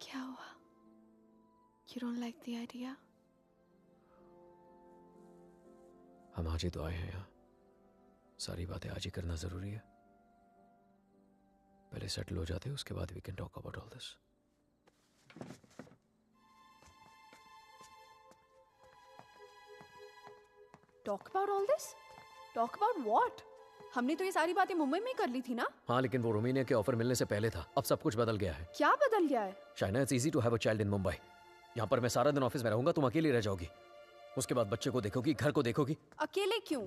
क्या हुआ? You don't like the idea? हम आज ही तो आए हैं यहाँ, सारी बातें आज ही करना जरूरी है। पहले सेटल हो जाते हैं, उसके बाद we can talk about all this. Talk about all this? Talk about what? हमने तो ये सारी बातें मुंबई में ही कर ली थी ना? हाँ, लेकिन वो रोमानिया के ऑफर मिलने से पहले था। अब सब कुछ बदल गया है। क्या बदल गया है? Shaina, it's easy to have a child in Mumbai. यहाँ पर मैं सारा दिन ऑफिस में रहूंगा, तुम अकेली रह जाओगी। उसके बाद बच्चे को देखोगी, घर को देखोगी। अकेले क्यों?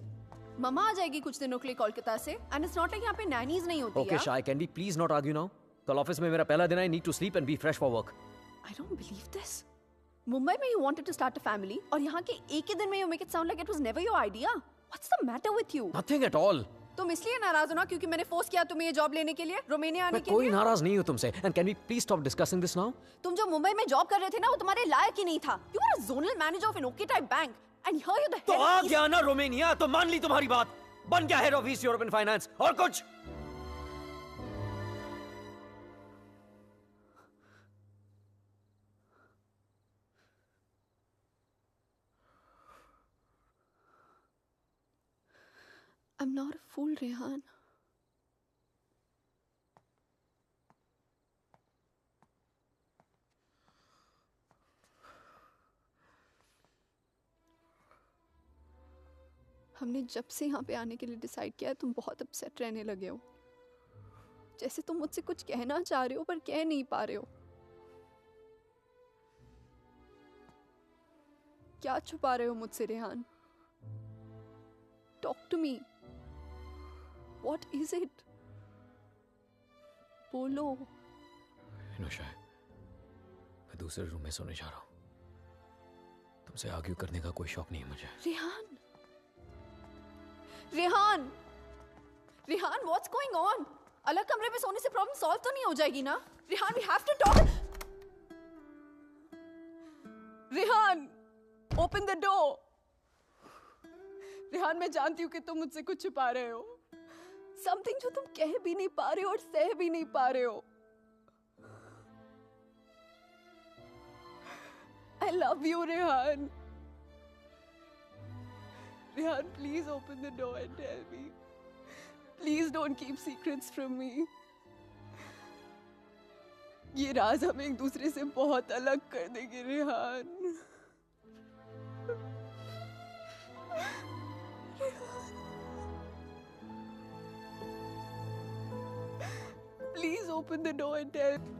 मम्मा आ जाएगी कुछ दिनों के लिए कोलकाता से। एंड इट्स नॉट लाइक यहाँ पे नैनीज नहीं होती। ओके शाय, can we please not argue now? कल ऑफिस में मेरा पहला दिन है। I need to sleep and be fresh for work. I don't believe this. Mumbai में you wanted to start a family और यहाँ के एक ही दिन में you make it sound like it was never your idea. What's the matter with you? Nothing at all. तुम इसलिए नाराज हो ना क्योंकि मैंने फोर्स किया तुम्हें ये जॉब लेने के लिए, रोमानिया आने के लिए? कोई नाराज नहीं हूँ तुमसे। And can we please stop discussing this now? तुम जो मुंबई में जॉब कर रहे थे ना, वो तुम्हारे लायक ही नहीं था। You were a zonal manager of an okay type bank and here you the head. तो आ गया ना रोमानिया, तो मान ली तुम्हारी बात। बन गया head of east European finance. और कुछ? I'm not a fool, Rehan. हमने जब से यहाँ पे आने के लिए डिसाइड किया है, तुम बहुत अपसेट रहने लगे हो। जैसे तुम मुझसे कुछ कहना चाह रहे हो पर कह नहीं पा रहे हो। क्या छुपा रहे हो मुझसे, Rehan? Talk to me. What is it? बोलो। इनोशा, मैं दूसरे रूम में सोने जा रहा हूँ। तुमसे आर्ग्यू करने का कोई शौक नहीं है मुझे। Rehan, Rehan, Rehan, what's going on? अलग कमरे में सोने से प्रॉब्लम सॉल्व तो नहीं हो जाएगी ना? Rehan, we have to talk. Rehan, open the door. Rehan, मैं जानती हूँ कि तुम मुझसे कुछ छुपा रहे हो। समथिंग जो तुम कह भी नहीं पा रहे हो और सह भी नहीं पा रहे हो। I love you, Rehan. Rehan, please open the door and tell me. Please don't keep secrets from me. ये राज हमें एक दूसरे से बहुत अलग कर देंगे, Rehan. Please open the door and tell me.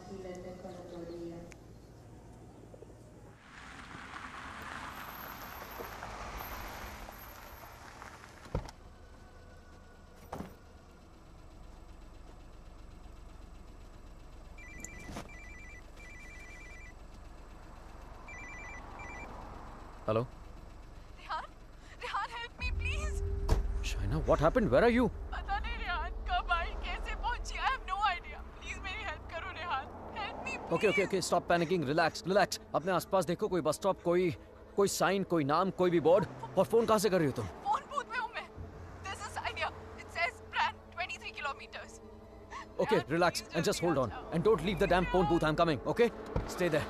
tranquilete con autoría. Hello? Rehan, Rehan help me please. Shaina, what happened? Where are you? पता नहीं रेहान कब आई, कैसे पहुंची, I have no idea. Please मेरी हेल्प करो Rehan, help me. Okay, stop panicking. Relax. अपने आसपास देखो, कोई बस स्टॉप, कोई साइन, कोई नाम, कोई भी बोर्ड। और फोन कहाँ से कर रही हो तुम? फोन बूथ में हूं मैं। There's a sign here. It says Brand 23 kilometers. Okay, relax and just hold on. And don't leave the damn phone booth. I'm coming, okay? Stay there.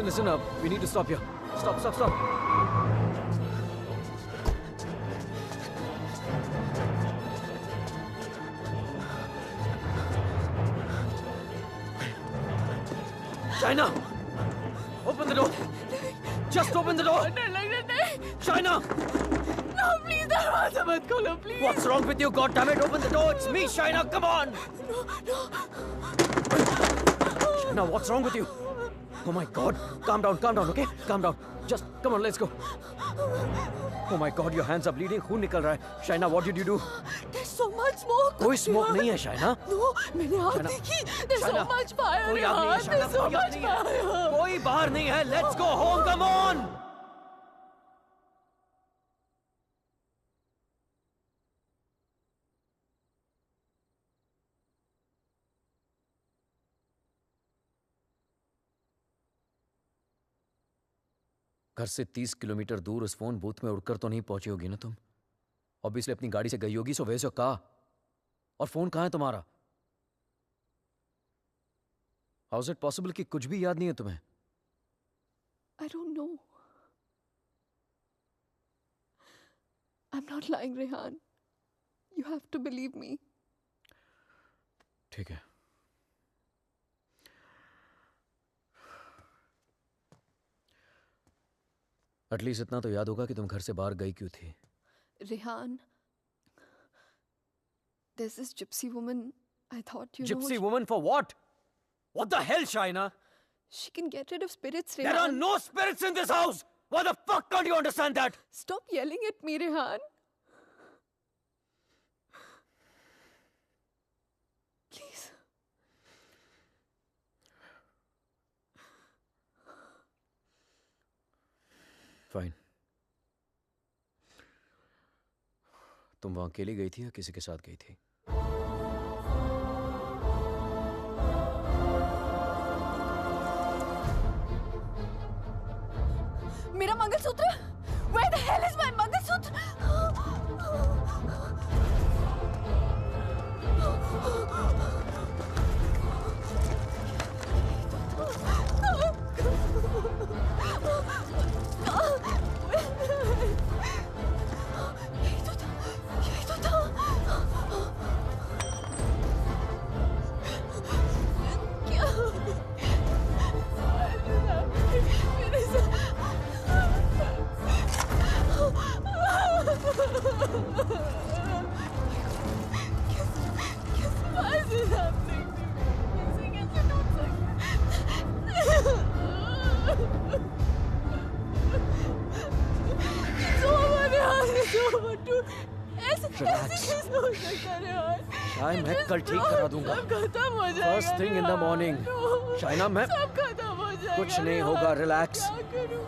Listen up. We need to stop here. Stop. Shaina! Open the door! Just open the door! डर लग रहा है। Shaina! No, please दरवाजा मत खोलो, please. What's wrong with you? God damn it! Open the door! It's me, Shaina! Come on! Shaina, what's wrong with you? Oh my God! Calm down, okay? Calm down. Just come on, let's go. Oh my God, your hands are bleeding. खून निकल रहा है. Shaina, what did you do? There's so much smoke. कोई smoke नहीं है, Shaina. No, मैंने आग Shaina, देखी। There's so Shaina, much fire. कोई आग नहीं है, रेहान, Shaina. There's so कोई आग much नहीं है. fire. कोई बाहर नहीं है. Let's go home. Come on. घर से 30 किलोमीटर दूर उस फोन बूथ में उड़कर तो नहीं पहुंची होगी ना तुम? ऑब्वियसली अपनी गाड़ी से गई होगी, सो वैसे कहा। और फोन कहाँ है तुम्हारा? हाउ इज इट पॉसिबल कि कुछ भी याद नहीं है तुम्हें? I don't know. I'm not lying, Rehan. You have to believe me. ठीक है। एटलीस्ट इतना तो याद होगा कि तुम घर से बाहर गई क्यों थी। Rehan, there's this gypsy woman. I thought you know. Gypsy woman for what? What the hell, Shaina? She can get rid of spirits, There are Rehan. no spirits in this house! Why the fuck can't you understand that? Stop yelling at me, Rehan. Please. Fine. तुम वहां अकेली गई थी या किसी के साथ गई थी? मेरा mangalsutra? Where the hell is my mangalsutra? यही तो था। क्या? मेरे Why is this happening to me? कैसे टूट सकता? It's over, Rehan. It's over. ऐसे कैसे हो सकता है, Rehan? शायद मैं कल ठीक करा दूंगा। सब खत्म हो जाएगा। First thing in the Rehan. morning. No. Shaina, मैं सब खत्म हो जाएगा। कुछ नहीं Rehan. होगा, relax. क्या करूं?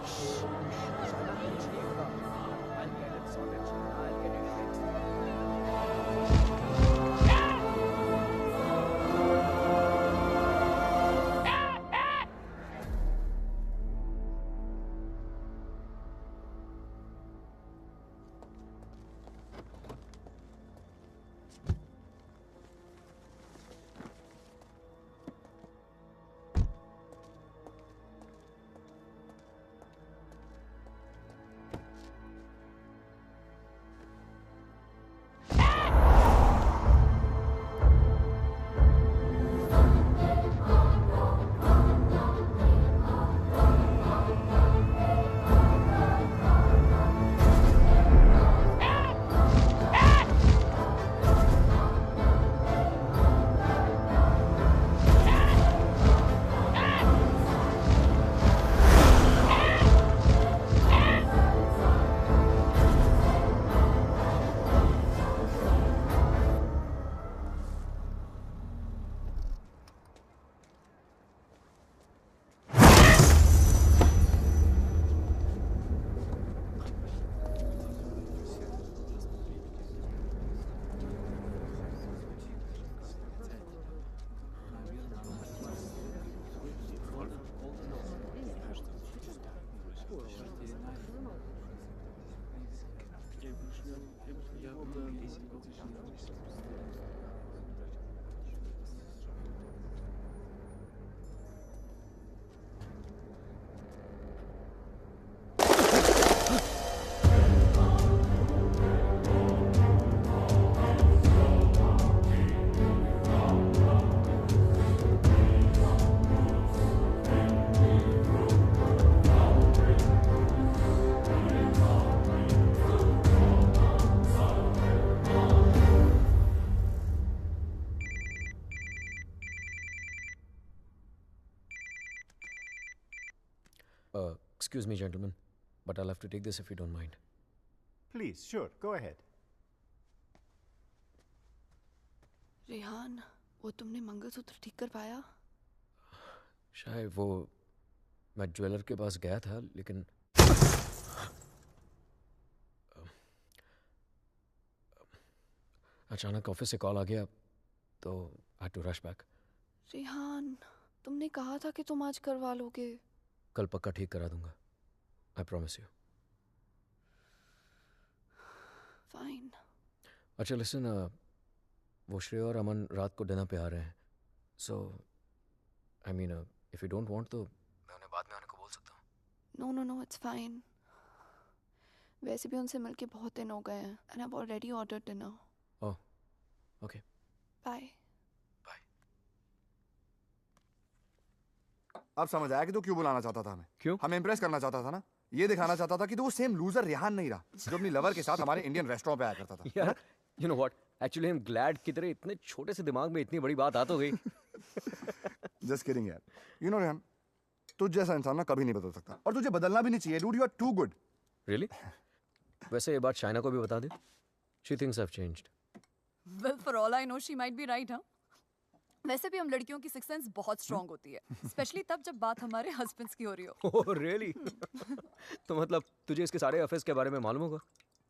Excuse me, gentlemen, but I'll have to take this if you don't mind. Please, sure, go ahead. Rehan, वो तुमने मंगलसूत्र ठीक कर पाया? शायद वो मैं ज्वेलर के पास गया था, लेकिन अचानक ऑफिस से कॉल आ गया, तो I had to rush back. Rehan, तुमने कहा था कि तुम आज करवा लोगे. कल पक्का ठीक करा दूंगा. I promise you. फाइन. अच्छा लिसन, वो श्रेया और अमन रात को डिनर पे आ रहे हैं. So I mean if you don't want तो मैं उन्हें बाद में आने को बोल सकता हूँ. No no no, it's fine. वैसे भी उनसे मिलके बहुत दिन हो गए हैं and I have already ordered dinner. Oh, okay. Bye. Bye. अब समझ आया कि तू क्यों बुलाना चाहता था हमें. क्यों? हमें इम्प्रेस करना चाहता था ना. ये दिखाना चाहता था कि तू वो सेम लूजर रेहान नहीं रहा जो अपनी लवर के साथ हमारे इंडियन रेस्टोरेंट पे आया करता था. यार, you know what, actually I am glad कि तेरे इतने छोटे से दिमाग में इतनी बड़ी बात आ तो गई. जस्ट किडिंग यार. यू नो रेहान, तुझ जैसा इंसान ना कभी नहीं बदल सकता और तुझे बदलना भी नहीं चाहिए. Dude, you are too good. Really? वैसे ये बात शाइना को भी बता दे. She thinks I have changed. Well, for all I know, she might be right, huh? वैसे भी हम लड़कियों की सिक्स सेंस बहुत स्ट्रांग होती है, स्पेशली तब जब बात हमारे हस्बैंड्स की हो रही हो. Oh really? तो मतलब तुझे इसके सारे अफेयर्स के बारे में मालूम होगा?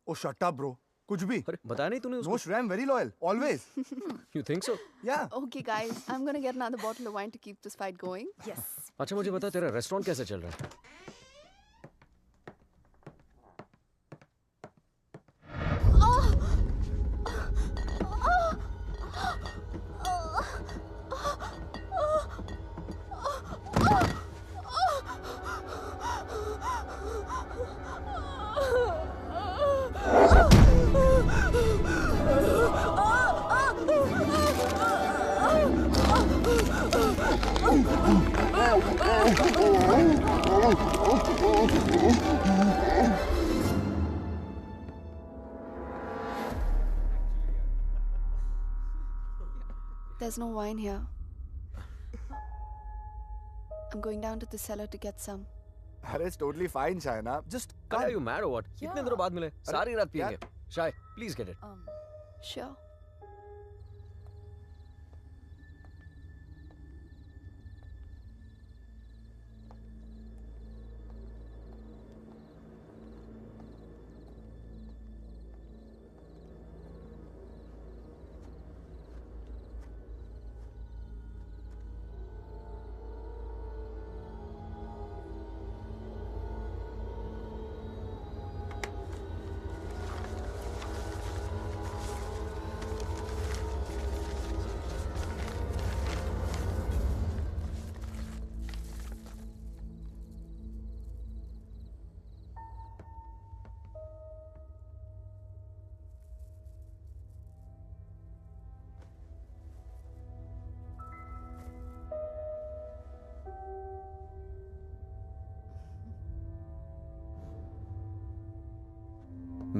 Oh shut up bro. कुछ भी. अरे बताया नहीं तूने उसको? No Shreya, I am very loyal always. You think so? या. Okay guys, I'm gonna get another bottle of wine to keep this fight going. Yes. अच्छा मुझे बता, तेरा रेस्टोरेंट कैसे चल रहा है? There's no wine here. I'm going down to the cellar to get some. अरे it's totally fine Shaina. Just Are you mad or what? Yeah. इतने दिनों बाद मिले, सारी रात यार. पिएंगे. शाय, please get it. Sure.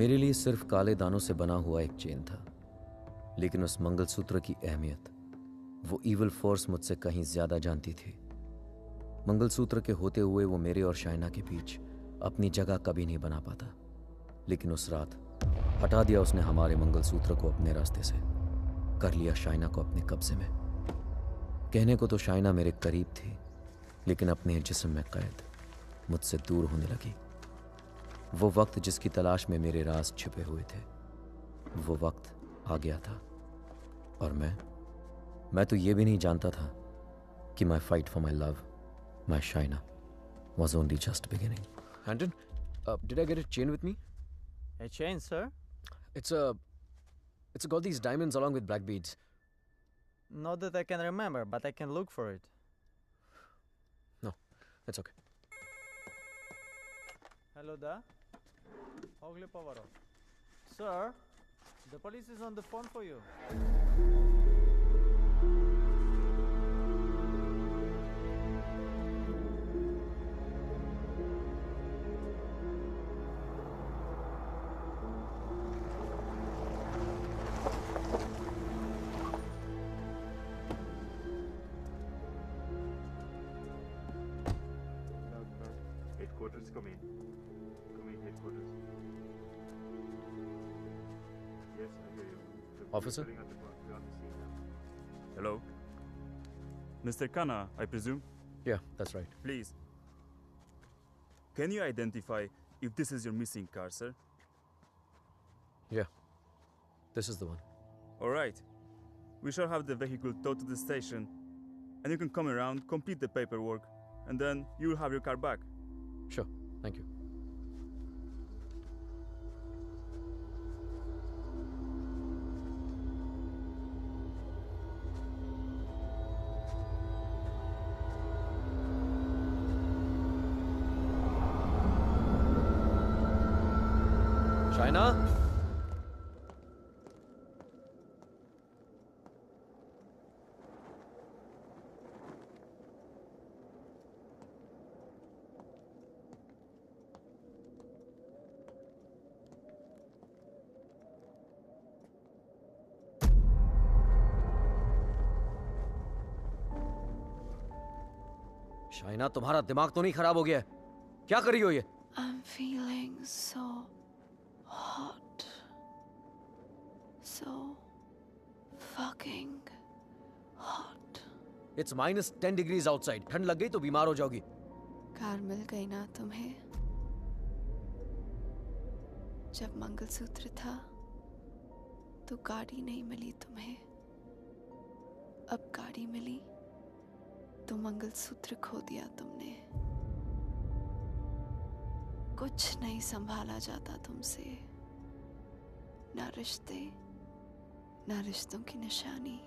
मेरे लिए सिर्फ काले दानों से बना हुआ एक चेन था, लेकिन उस मंगलसूत्र की अहमियत वो इविल फोर्स मुझसे कहीं ज्यादा जानती थी. मंगलसूत्र के होते हुए वो मेरे और शाइना के बीच अपनी जगह कभी नहीं बना पाता, लेकिन उस रात हटा दिया उसने हमारे मंगलसूत्र को अपने रास्ते से, कर लिया शाइना को अपने कब्जे में. कहने को तो शाइना मेरे करीब थी, लेकिन अपने जिस्म में कैद मुझसे दूर होने लगी. वो वक्त जिसकी तलाश में मेरे राज छिपे हुए थे, वो वक्त आ गया था. और मैं तो ये भी नहीं जानता था कि माई fight for my love, my Shaina, was only just beginning. Handon, did I get a chain with me? A chain, sir? It's a It's got these diamonds along with black beads. Not that I can remember, but I can look for it. No, that's okay. Hello there. Ogli Povaro. Sir, the police is on the phone for you. Headquarters, come in. Come in, headquarters. Yes, I hear you. The police Officer? filling out the form. We're on the scene now. Hello? Mr. Khanna, I presume? Yeah, that's right. Please. Can you identify if this is your missing car, sir? Yeah, this is the one. Alright. We shall have the vehicle towed to the station, and you can come around, complete the paperwork, and then you will have your car back. Sure, thank you. Shaina? Shaina, तुम्हारा दिमाग तो नहीं खराब हो गया है? क्या कर रही हो ये? I'm feeling so hot. So fucking hot. It's -10 degrees outside. ठंड लग गई तो बीमार हो जाओगी. कार मिल गई ना तुम्हें? जब मंगलसूत्र था तो गाड़ी नहीं मिली तुम्हें. अब गाड़ी मिली तो मंगलसूत्र खो दिया तुमने. कुछ नहीं संभाला जाता तुमसे. ना रिश्ते, ना रिश्तों की निशानी.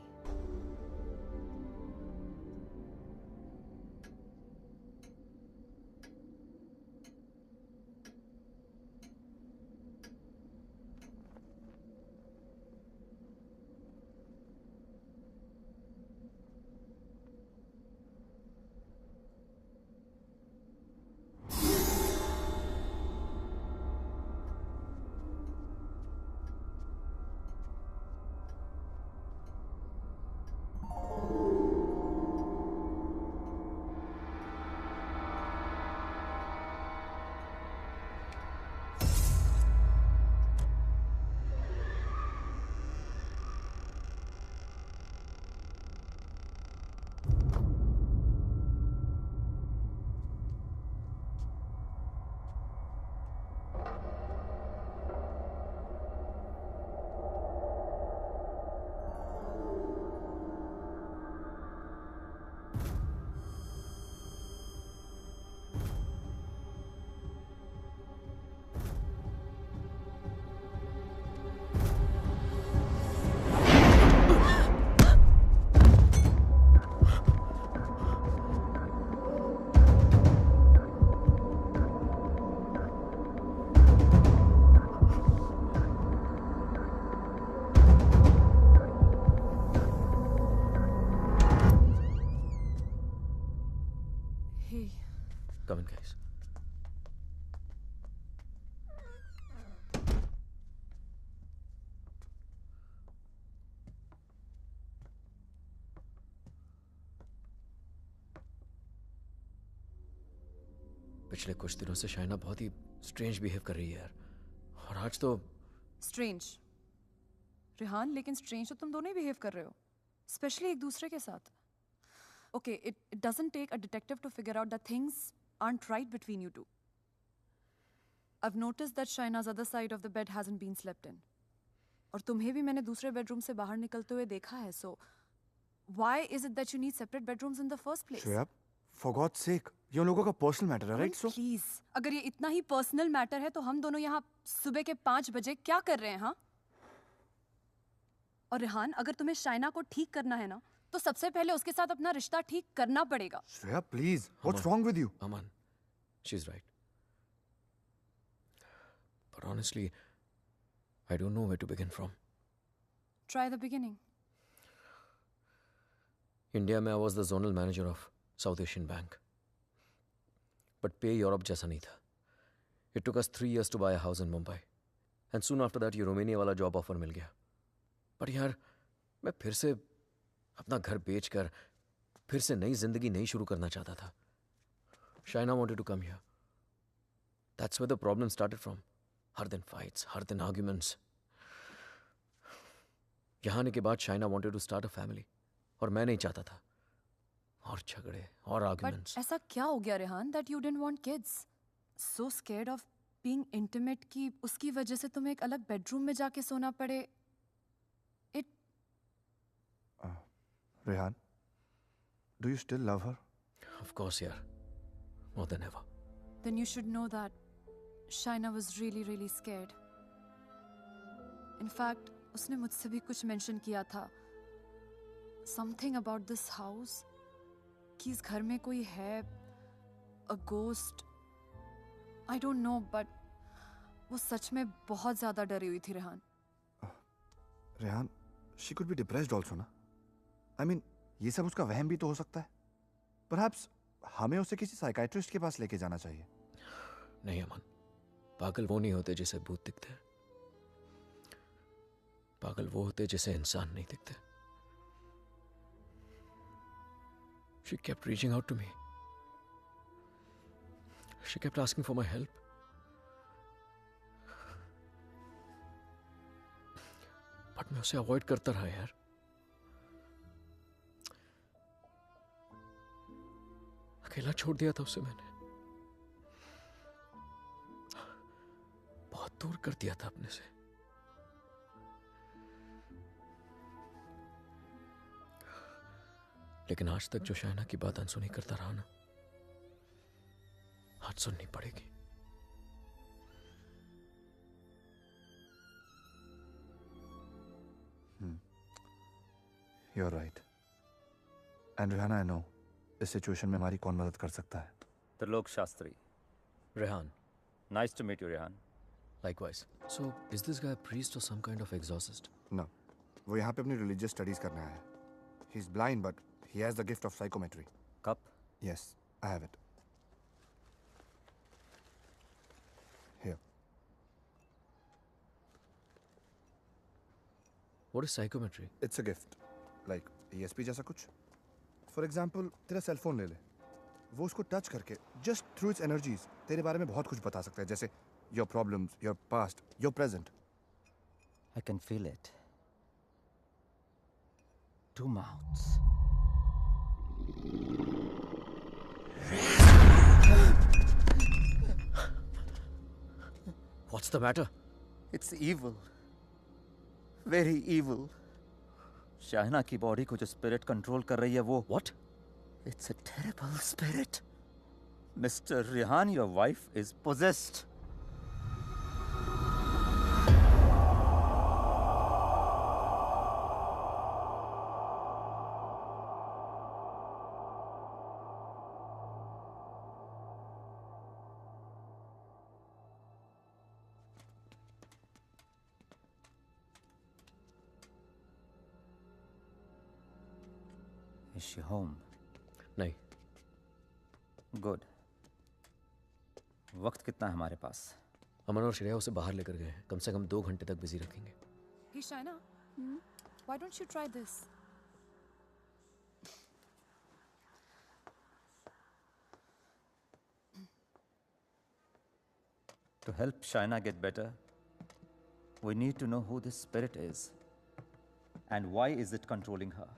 Come in, guys. पिछले कुछ दिनों से शाइना बहुत ही स्ट्रेंज बिहेव कर रही है यार. और आज तो स्ट्रेंज रिहान, लेकिन स्ट्रेंज तो तुम दोनों ही बिहेव कर रहे हो, स्पेशली एक दूसरे के साथ. Okay, it doesn't take a detective to figure out that things aren't right between you two. I've noticed that Shaina's other side of the bed hasn't been slept in. और तुम्हें भी मैंने दूसरे बेडरूम से बाहर निकलते हुए देखा है. So why is it that you need separate bedrooms in the first place? Shreya, for God's sake, ये उन लोगों का पर्सनल मैटर है, राइट? सो प्लीज, अगर ये इतना ही पर्सनल मैटर है तो हम दोनों यहाँ सुबह के 5 बजे क्या कर रहे हैं? हाँ, और रेहान, अगर तुम्हें शाइना को ठीक करना है ना, तो सबसे पहले उसके साथ अपना रिश्ता ठीक करना पड़ेगा। Shreya please, what's wrong with you? Aman, she's right. But honestly, I don't know where to begin from. Try the beginning. India में I was the zonal manager of South Asian Bank. But pay Europe जैसा नहीं था. It took us 3 years to buy a house in Mumbai. And soon after that ये Romania वाला job offer मिल गया. But यार, मैं फिर से अपना घर बेचकर फिर से नई जिंदगी नहीं शुरू करना चाहता था. Shaina wanted to come here. That's where the problem started from. हर दिन fights, हर दिन arguments. यहाँ आने के बाद Shaina wanted to start a family. और मैं नहीं चाहता था. और झगड़े और arguments. But ऐसा क्या हो गया Rehan that you didn't want kids? So scared of being intimate कि उसकी वजह से तुम्हें एक अलग bedroom में जाके सोना पड़े. It Rehan, do you still love her? Of course, यार. More than ever. Then you should know that Shaina was really, really scared. In fact, उसने मुझसे भी कुछ mention किया था. Something about this house. कि इस घर में कोई है. A ghost. I don't know, but वो सच में बहुत ज़्यादा डरी हुई थी Rehan. Rehan, she could be depressed also ना? I mean, ये सब उसका वहम भी तो हो सकता है. Perhaps हमें उसे किसी साइकाइट्रिस्ट के पास लेके जाना चाहिए. नहीं अमन, पागल वो नहीं होते जिसे भूत दिखते हैं. पागल वो होते जिसे इंसान नहीं दिखते. She kept reaching out to me. She kept asking for my help. But मैं उसे अवॉइड करता रहा यार. अकेला छोड़ दिया था उसे मैंने. बहुत दूर कर दिया था अपने से. लेकिन आज तक जो शाइना की बात अनसुनी करता रहा ना, आज सुननी पड़ेगी. You're right. And Rihanna, I know इस सिचुएशन में हमारी कौन मदद कर सकता है. Trilok Shastri. Rehan, Nice to meet you, Rehan. likewise. So, is this guy a priest or some kind of exorcist? No, वो यहाँ पे अपनी religious studies करने आया है. He's blind, but he has the gift of psychometry. Cup? Yes, I have it. Here. What is psychometry? It's a gift. Like ESP जैसा कुछ. For example, तेरा सेल फोन ले ले. वो उसको टच करके just through its energies तेरे बारे में बहुत कुछ बता सकता है, जैसे your problems, your past, your present. I can feel it. 2 mouths. What's the matter? It's evil. Very evil. Shaina की बॉडी को जो स्पिरिट कंट्रोल कर रही है वो. What? It's a terrible spirit. Mr. Rehan, your wife is possessed. Is she home? नहीं. Good. वक्त कितना है हमारे पास? अमन और श्रेया उसे बाहर लेकर गए हैं. कम से कम 2 घंटे तक बिजी रखेंगे. Hey Shaina, why don't you try this? To help Shaina get better, we need to know who this spirit is and why is it controlling her.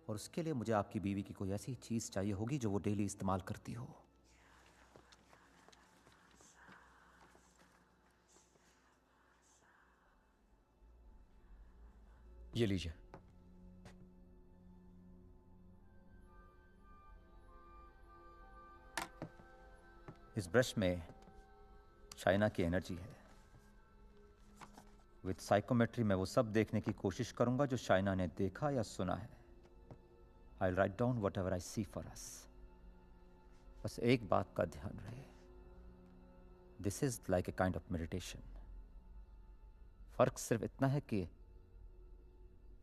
और उसके लिए मुझे आपकी बीवी की कोई ऐसी चीज चाहिए होगी जो वो डेली इस्तेमाल करती हो. ये लीजिए. इस ब्रश में शाइना की एनर्जी है. विद साइकोमेट्री मैं वो सब देखने की कोशिश करूंगा जो शाइना ने देखा या सुना है. I will write down whatever I see for us. बस एक बात का ध्यान रहे, this is like a kind of meditation. फर्क सिर्फ इतना है कि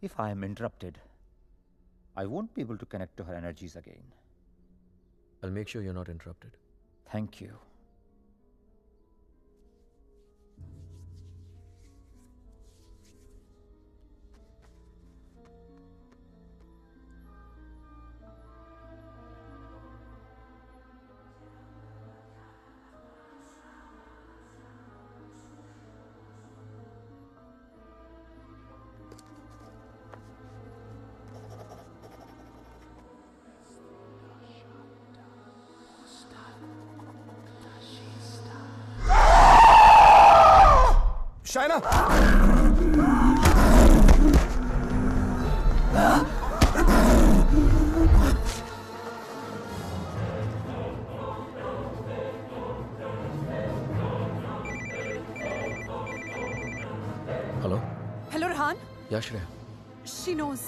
if I am interrupted, I won't be able to connect to her energies again. I'll make sure you're not interrupted. Thank you. Shaina! Hello? Hello, Rehan. Yeah, Shreya. She knows.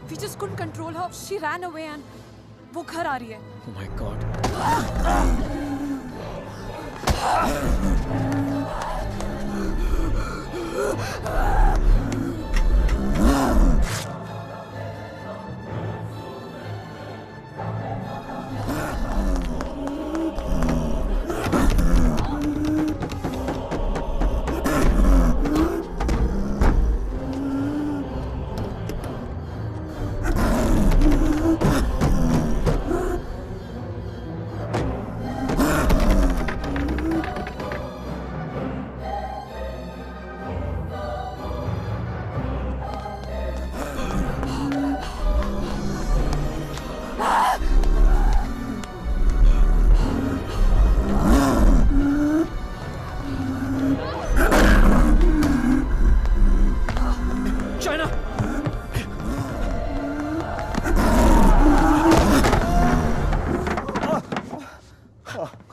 We just couldn't control her. She ran away and वो घर आ रही है. Oh my God.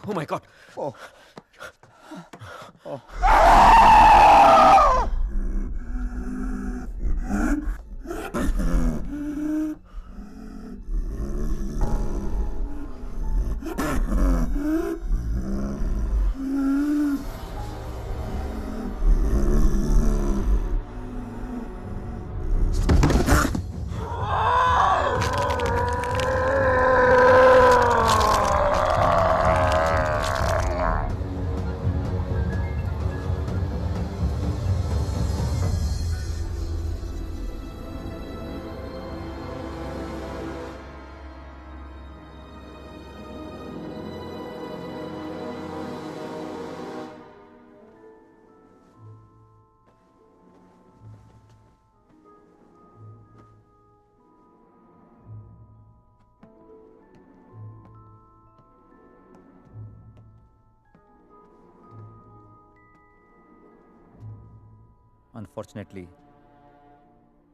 Oh my God. Oh. Unfortunately,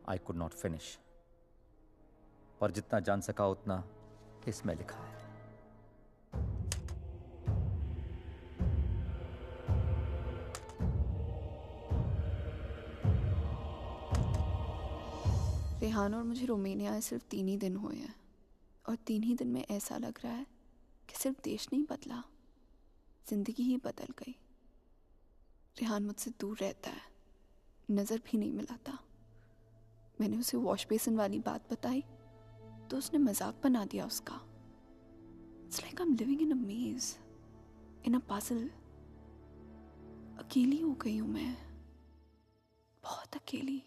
I could not finish. पर जितना जान सका उतना इसमें लिखा है. रेहान और मुझे रोमानिया आए सिर्फ 3 ही दिन हुए हैं और 3 ही दिन में ऐसा लग रहा है कि सिर्फ देश नहीं बदला, जिंदगी ही बदल गई. रेहान मुझसे दूर रहता है, नज़र भी नहीं मिलाता. मैंने उसे वॉश बेसिन वाली बात बताई तो उसने मजाक बना दिया उसका. It's like I am living in a maze, in a puzzle. अकेली हो गई हूँ मैं, बहुत अकेली.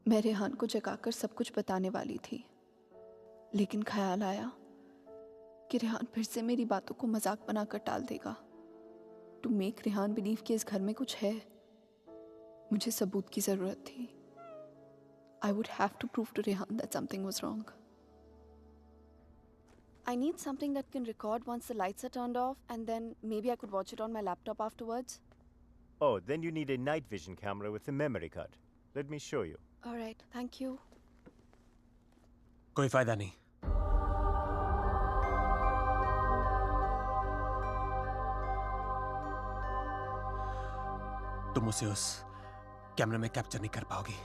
मैं रेहान को जगाकर सब कुछ बताने वाली थी, लेकिन ख्याल आया कि रेहान फिर से मेरी बातों को मजाक बनाकर टाल देगा। टू मेक रेहान बिलीव कि इस घर में कुछ है, मुझे सबूत की जरूरत थी। I would have to prove to Rehan that something was wrong. I need something that can record once the lights are turned off, and then maybe I could watch it on my laptop afterwards. Oh, then you need a night vision camera with a memory card. Let me show you. All right, thank you. कोई फायदा नहीं। तुम उसे उस कैमरे में capture नहीं कर पाओगी।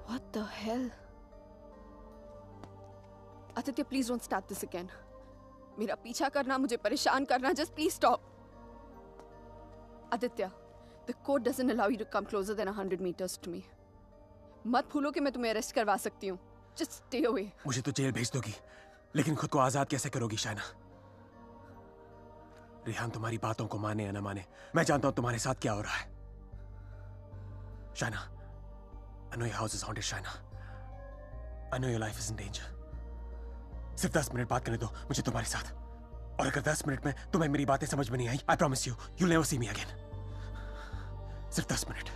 What the hell? Aditya, please don't start this again. मेरा पीछा करना, मुझे परेशान करना, just please stop. Aditya, the code doesn't allow you to come closer than 100 meters to me. मत भूलो कि मैं तुम्हें अरेस्ट करवा सकती हूँ. Just stay away. मुझे तो जेल भेज दोगी, लेकिन खुद को आजाद कैसे करोगी शाइना? रेहान तुम्हारी बातों को माने या ना माने, मैं जानता हूं तुम्हारे साथ क्या हो रहा है। Shaina, I know your house is haunted, Shaina. I know your life is in danger. सिर्फ 10 मिनट बात करने दो मुझे तुम्हारे साथ, और अगर 10 मिनट में तुम्हें मेरी बातें समझ में नहीं आई, I promise you, you'll never see me again. सिर्फ 10 minute,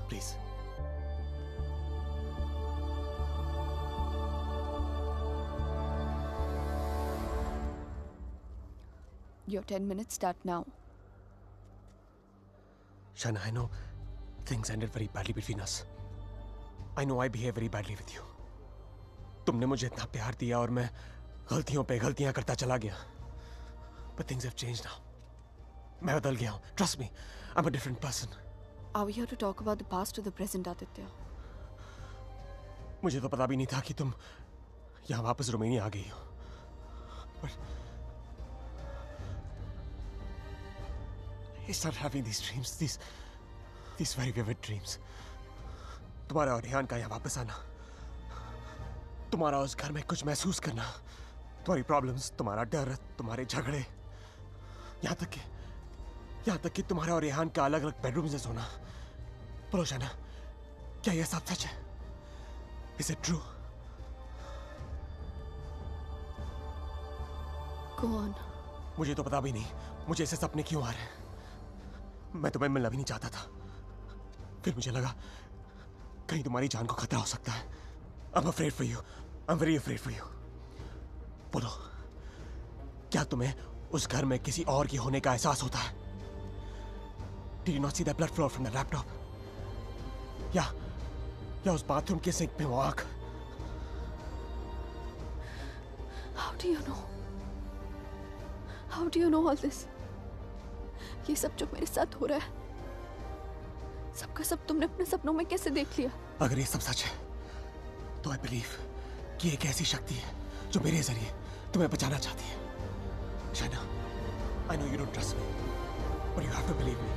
please. Your 10 minutes start now. Shaina, I know things ended very badly between us. I know I behave very badly with you. तुमने मुझे इतना प्यार दिया और मैं गलतियों पे गलतियां करता चला गया। But things have changed now. मैं बदल गया हूँ. Trust me, I'm a different person. Are we here to talk about the past or the present, Aditya? मुझे तो पता भी नहीं था कि तुम यहाँ वापस रोमानिया आ गई हो। But I started having these dreams, these very vivid dreams. तुम्हारा और रेहान का यहाँ वापस आना, तुम्हारा उस घर में कुछ महसूस करना, तुम्हारी प्रॉब्लम्स, तुम्हारा डर, तुम्हारे झगड़े, यहाँ तक कि तुम्हारा और रेहान का अलग अलग बेडरूम से सोना। बोलो शाइना, क्या यह सब सच है? Is it true? Go on. मुझे तो पता भी नहीं मुझे ऐसे सपने क्यों आ रहे हैं। मैं तुम्हें मिलना भी नहीं चाहता था, फिर मुझे लगा कहीं तुम्हारी जान को खतरा हो सकता है। I'm afraid for you. I'm very afraid for you. बोलो, क्या तुम्हें उस घर में किसी और की होने का एहसास होता है? Did you not see that blood flow from the laptop? या उस बाथरूम के सिंक में वो आग? How do you know? How do you know all this? ये सब जो मेरे साथ हो रहा है, सबका सब तुमने अपने सपनों में कैसे देख लिया? अगर ये सब सच है, तो I believe कि एक ऐसी शक्ति है जो मेरे जरिए तुम्हें बचाना चाहती है। Shaina, I know you don't trust me, but you have to believe me.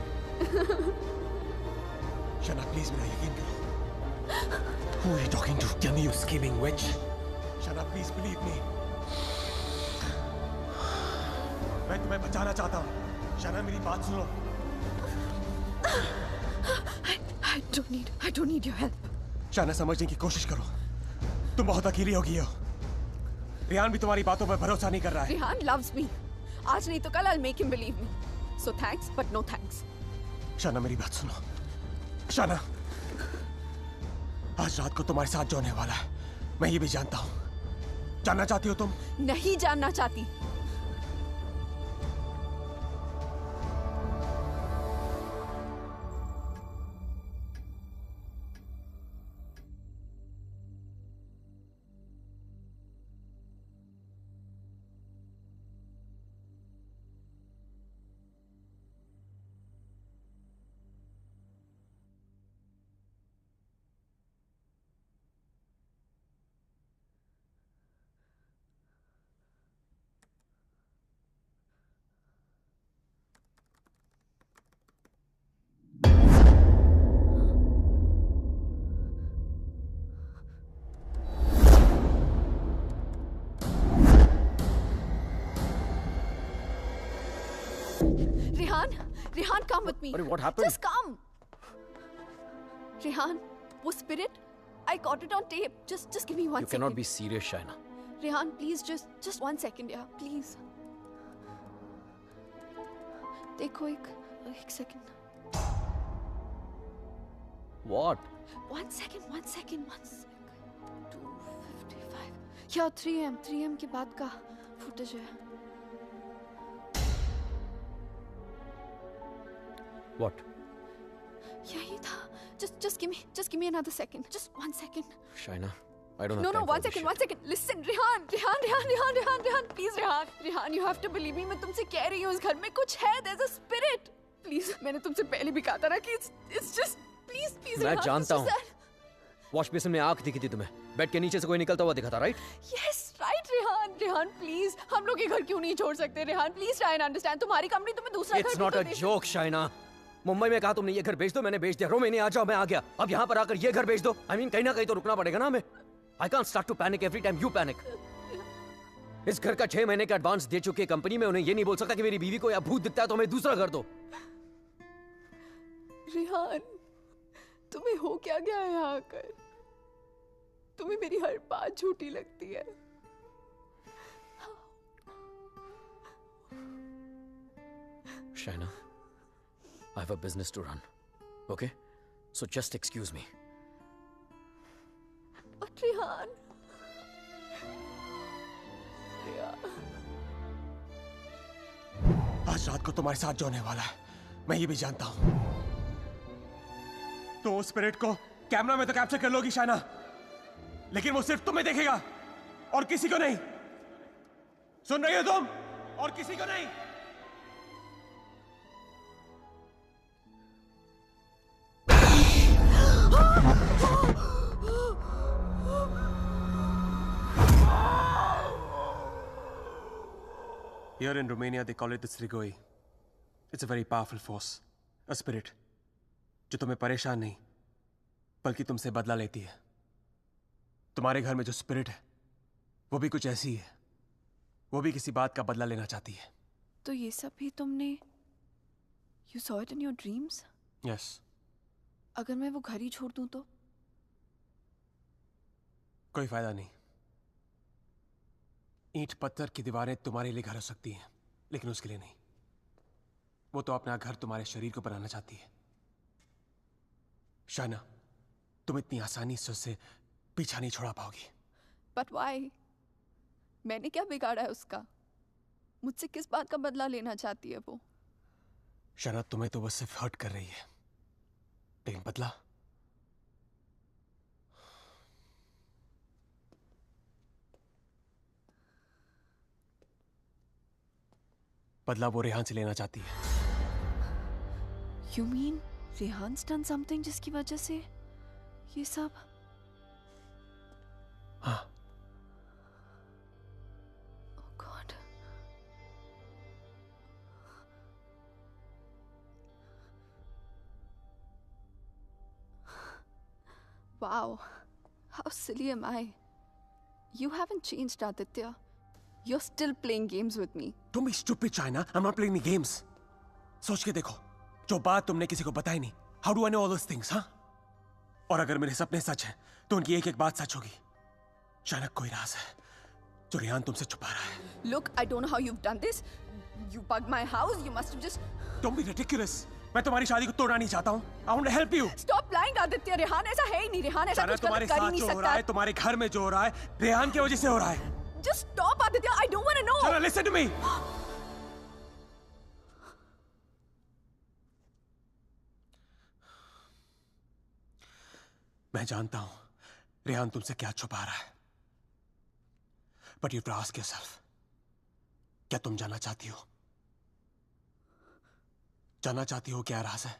Shaina, please मेरा यकीन करो। Who are you talking to? Tell me, you scheming witch. Shaina, please believe me. मैं तुम्हें बचाना चाहता हूँ। शाइना, मेरी बात सुनो। I don't need your help. Shaina, समझने की कोशिश करो। तुम बहुत अकेली हो गई हो। रेहान भी तुम्हारी बातों पर भरोसा नहीं कर रहा है। Rehan loves me. आज नहीं तो कल I'll make him believe me. So thanks, but no thanks. Shaina, मेरी बात सुनो। शाइना, आज रात को तुम्हारे साथ जो होने वाला है, मैं ये भी जानता हूँ। जानना चाहती हो तुम? नहीं जानना चाहती। Rehan, come with me. What happened? Just come. Rehan, वो spirit, I got it on tape. Just give me 1 You second. cannot be serious, Shaina. Rehan, please, just 1 second, yeah, please. देखो एक second. What? 1 second. 2:55. Yeah, 3 am के बाद का footage है. What? यही था. Just give me another second. Just 1 second. Shaina, I don't have No, time for 1 this second, shit. 1 second. Listen, Rehan, please, Rehan, you have to believe me. मैं तुमसे कह रही हूँ, इस घर में कुछ है. There's a spirit. Please, मैंने तुमसे पहले भी कहा था ना कि it's just, please, मैं Rehan, जानता it's हूँ. just that. वॉश बेसिन में आंख दिखी थी तुम्हें. बेड के नीचे से कोई निकलता हुआ दिखा था, right? Yes, right, Rehan, please. हम लोग ये घर क्यों नहीं छोड़ सकते, Rehan? Please try and understand. तुम्हारी कंपनी तुम्हें दूसरा घर It's भी not तो a they joke, Shaina. Mumbai में कहा तुमने ये घर बेच दो, मैंने बेच दिया. रोमेनिया आ जाओ, मैं आ गया. अब यहाँ पर आकर ये घर बेच दो. I mean, कहीं ना कहीं तो रुकना पड़ेगा ना हमें. I can't start to panic every time you panic. इस घर का 6 महीने का एडवांस दे चुकी है कंपनी में. उन्हें ये नहीं बोल सकता कि मेरी बीवी को या भूत दिखता है तो हमें दूसरा घर दो. रेहान, तुम्हें हो क्या गया है यहाँ आकर? तुम्हें मेरी हर बात झूठी लगती है. Shaina, I have a business to run. Okay? So just excuse me. But Rehan. आज रात को तुम्हारे साथ जो होने वाला है, मैं ये भी जानता हूं. तो उस स्पिरिट को कैमरा में तो कैप्चर कर लोगी शाइना, लेकिन वो सिर्फ तुम्हें देखेगा और किसी को नहीं. सुन रही हो तुम? और किसी को नहीं. Here in Romania, they call it the Strigoi. It's a very powerful force, a spirit, जो तुम्हें परेशान नहीं, बल्कि तुमसे बदला लेती है. तुम्हारे घर में जो स्पिरिट है, वो भी कुछ ऐसी है. वो भी किसी बात का बदला लेना चाहती है. तो ये सब भी तुमने You saw it in your dreams? Yes. अगर मैं वो घर ही छोड़ दूं तो? कोई फायदा नहीं. ईंट पत्थर की दीवारें तुम्हारे लिए घर हो सकती हैं, लेकिन उसके लिए नहीं. वो तो अपना घर तुम्हारे शरीर को बनाना चाहती है. शाइना, तुम इतनी आसानी से उससे पीछा नहीं छोड़ा पाओगी. But why? मैंने क्या बिगाड़ा है उसका? मुझसे किस बात का बदला लेना चाहती है वो? शाइना, तुम्हें तो बस सिर्फ हर्ट कर रही है, लेकिन बदला? बदला वो रेहान से लेना चाहती है. You mean रेहान's done something जिसकी वजह से ये सब? हाँ. Oh God. Wow. How silly am I? You haven't changed, Aditya. You're still playing games with me. Don't be stupid, China. I'm not playing any games. सोच के देखो, जो बात तुमने किसी को बताई नहीं. How do I know all those things, हाँ? और अगर मेरे सपने सच हैं, तो उनकी एक एक बात सच होगी. चाणक कोई राज है, जो रेहान तुमसे छुपा रहा है. Look, I don't know how you've done this. You bugged my house. You must have just. Don't be ridiculous. मैं तुम्हारी शादी को तोड़ना नहीं चाहता हूँ. I want to help you. Stop lying, Aditya. Rehan ऐसा है ही नहीं. रेहान ऐसा कुछ तुम्हारे गलत कर ही साथ नहीं जो हो सकता. रहा है, तुम्हारे घर में जो हो रहा है, रेहान की वजह से हो रहा है. Just stop, Aditya. I don't want to know. Chana, listen to me. मैं जानता हूं रेहान तुमसे क्या छुपा रहा है. But you have to ask yourself, क्या तुम जानना चाहती हो? जानना चाहती हो क्या राज है?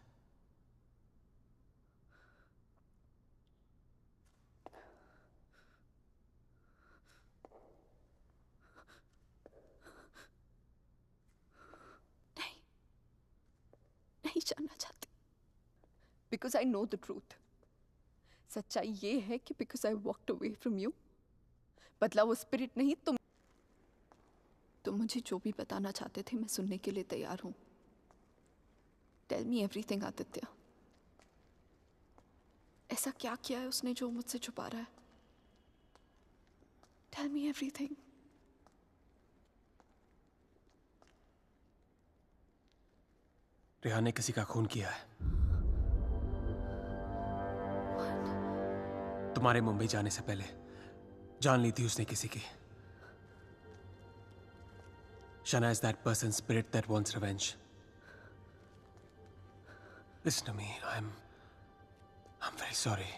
नहीं जानना चाहती. Because I know the truth. सच्चाई ये है कि because I walked away from you, बदला वो स्पिरिट नहीं तुम मुझे जो भी बताना चाहते थे मैं सुनने के लिए तैयार हूं. Tell me everything, Aditya. ऐसा क्या किया है उसने जो मुझसे छुपा रहा है? Tell me everything. रेहान ने किसी का खून किया है। तुम्हारे मुंबई जाने से पहले जान ली थी उसने किसी की। Shana is that person's spirit that wants revenge. Listen to me. I'm very sorry.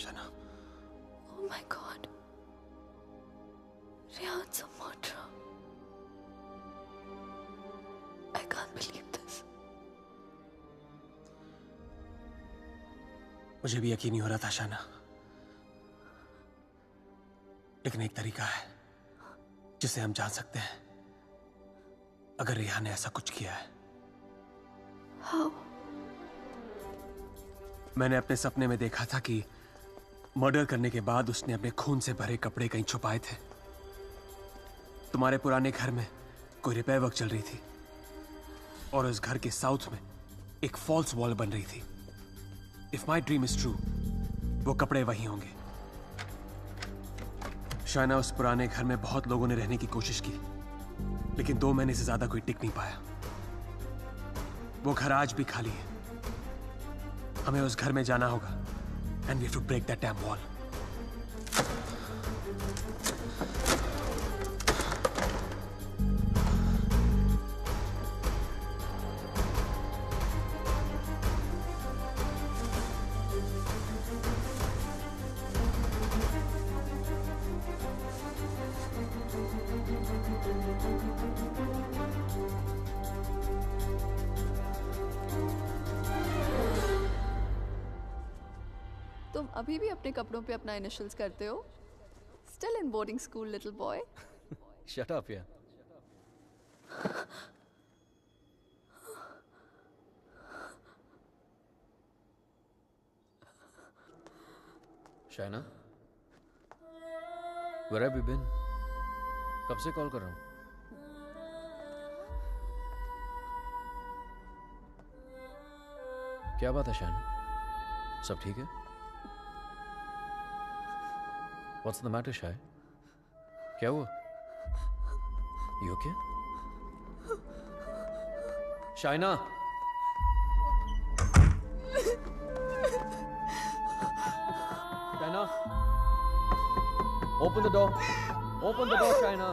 Shana. Oh my God. Rehan's a murderer. I can't believe this. मुझे भी यकीन नहीं हो रहा था शाना, लेकिन एक तरीका है जिसे हम जान सकते हैं अगर रेहान ने ऐसा कुछ किया है। How? मैंने अपने सपने में देखा था कि मर्डर करने के बाद उसने अपने खून से भरे कपड़े कहीं छुपाए थे। तुम्हारे पुराने घर में कोई रिपेयर वर्क चल रही थी और उस घर के साउथ में एक फॉल्स वॉल बन रही थी। If my dream is true, वो कपड़े वही होंगे। शायना, उस पुराने घर में बहुत लोगों ने रहने की कोशिश की, लेकिन 2 महीने से ज्यादा कोई टिक नहीं पाया। वो घर आज भी खाली है। हमें उस घर में जाना होगा and we have to break that damn wall. तुम अभी भी अपने कपड़ों पे अपना इनिशियल्स करते हो? Still in boarding school, little boy. Shut up, yeah. Shaina, where have you been? कब से कॉल कर रहा हूँ? क्या बात है शाइना? सब ठीक है? What's the matter, Shai? क्या हुआ? You okay? Shaina! Shaina! Open the door! Open the door, Shaina!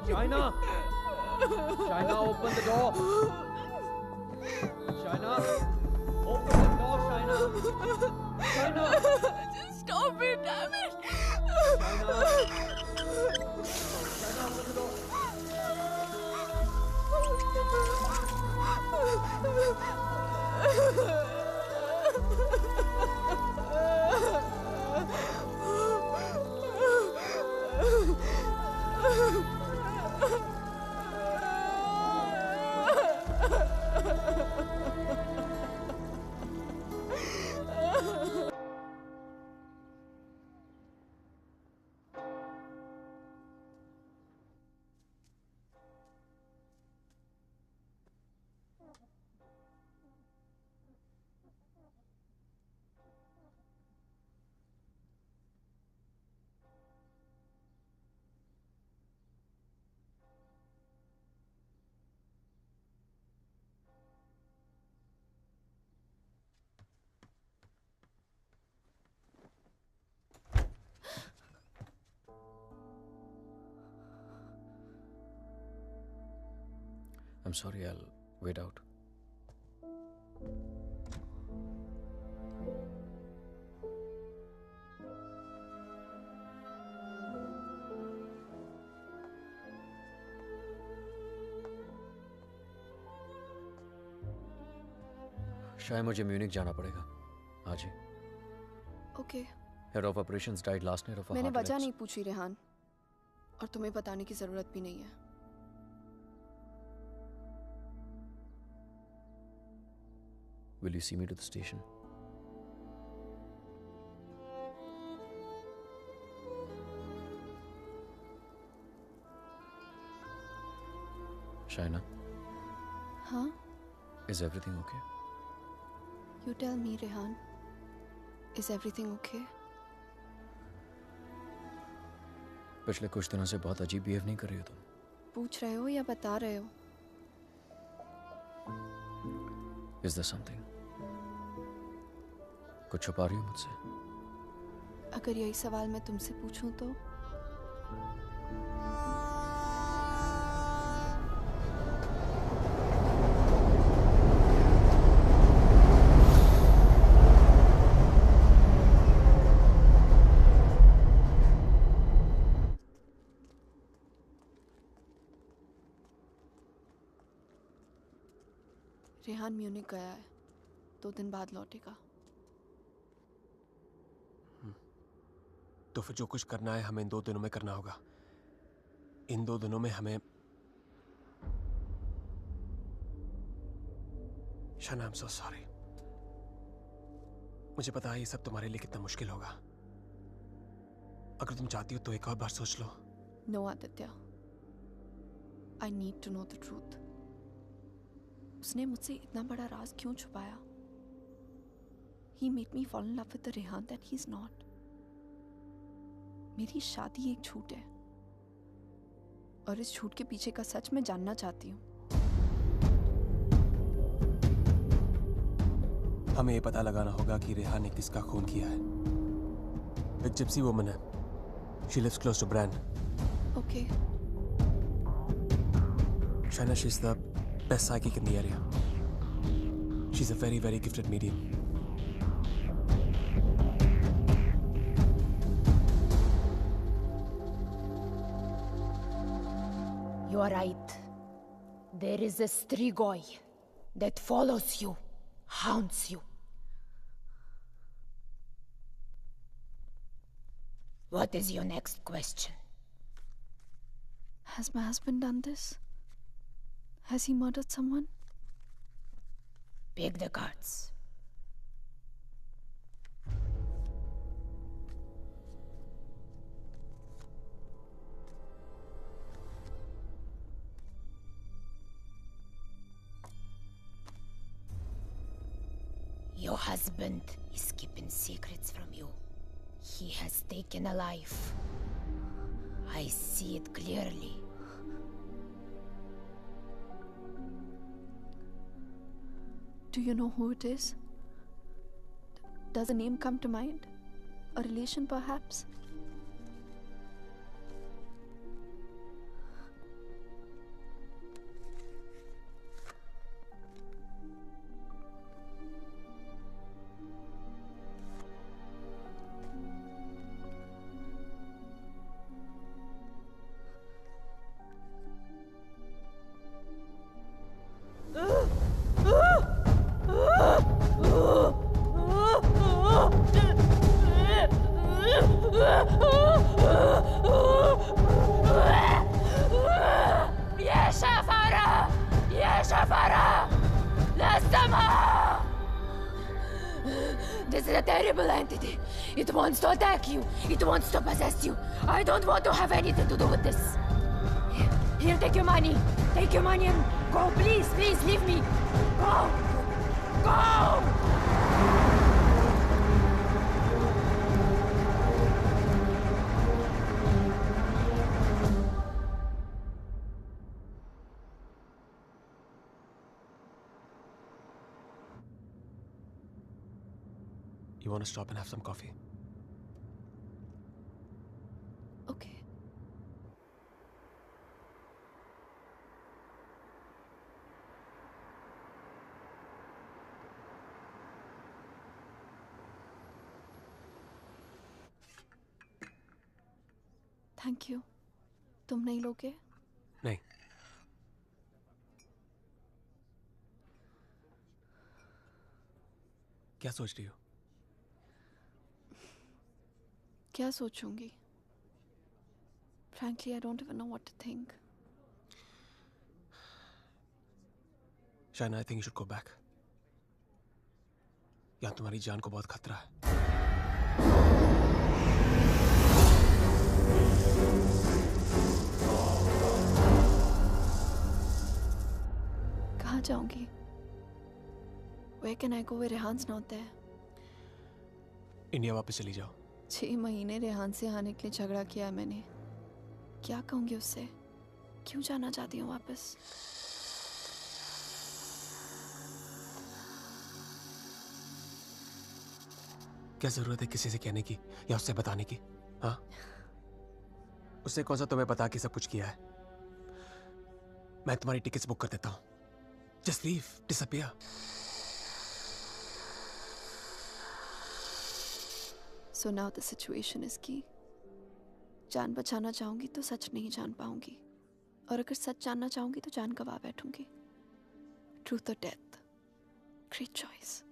Shaina! Shaina, open the door! Shaina! Open the door, Shaina! Shaina! Stop it, damn it! Shaina, open the door. I'm sorry, I'll wait out. शायद मुझे Munich जाना पड़ेगा आज ही। Okay. Head of operations died last night of मैंने वजह नहीं पूछी रेहान, और तुम्हें बताने की जरूरत भी नहीं है। Will you see me to the station? Shaina? हाँ? Is everything okay? You tell me, Rehan. Is everything okay? पिछले कुछ दिनों से बहुत अजीब बिहेव नहीं कर रही हो तुम। पूछ रहे हो या बता रहे हो? Is there something? कुछ छुपा रही हो मुझसे? अगर यही सवाल मैं तुमसे पूछूं तो? रेहान म्यूनिक गया है, 2 दिन बाद लौटेगा। तो फिर जो कुछ करना है हमें इन 2 दिनों में करना होगा। इन 2 दिनों में हमें शाना, आई एम सो सॉरी। मुझे पता है ये सब तुम्हारे लिए कितना मुश्किल होगा। अगर तुम चाहती हो तो एक और बार सोच लो। No Aditya, I need to know the truth. उसने मुझसे इतना बड़ा राज क्यों छुपाया? He made me fall in love with the Rehan that he's not. मेरी शादी एक झूठ है और इस झूठ के पीछे का सच मैं जानना चाहती हूँ। हमें ये पता लगाना होगा कि रेहान ने किसका खून किया है। एक जिप्सी वुमन है। She lives close to Bran. Okay. Shaina, she's the best psychic in the area. She's a very, very gifted medium. You are right. There is a Strigoi that follows you, haunts you. What is your next question? Has my husband done this? Has he murdered someone? Pick the cards. Your husband is keeping secrets from you. He has taken a life. I see it clearly. Do you know who it is? Does a name come to mind? A relation, perhaps? This is a terrible entity. It wants to attack you. It wants to possess you. I don't want to have anything to do with this. Here, take your money. Take your money and go. Please, please, leave me. Go. Go! You want to stop and have some coffee? Okay. Thank you. तुम नहीं लोगे? नहीं। क्या सोच रही हो? क्या सोचूंगी? Frankly, I don't even know what to think. Shaina, I think you should go back. यहाँ तुम्हारी जान को बहुत खतरा है। कहाँ जाऊंगी? Where can I go where Rehan's not there? India वापस चली जाओ. 6 महीने रेहान से आने के लिए झगड़ा किया है मैंने. क्या कहूँगी उससे? क्यों जाना चाहती हूँ वापस? क्या जरूरत है किसी से कहने की या उससे बताने की? हाँ, उससे कौन सा तुम्हें बता के सब कुछ किया है? मैं तुम्हारी टिकट्स बुक कर देता हूँ. Just leave, disappear. So now the situation is key. जान बचाना चाहूंगी तो सच नहीं जान पाऊंगी, और अगर सच जानना चाहूंगी तो जान गवा बैठूंगी. Truth or death? Great choice.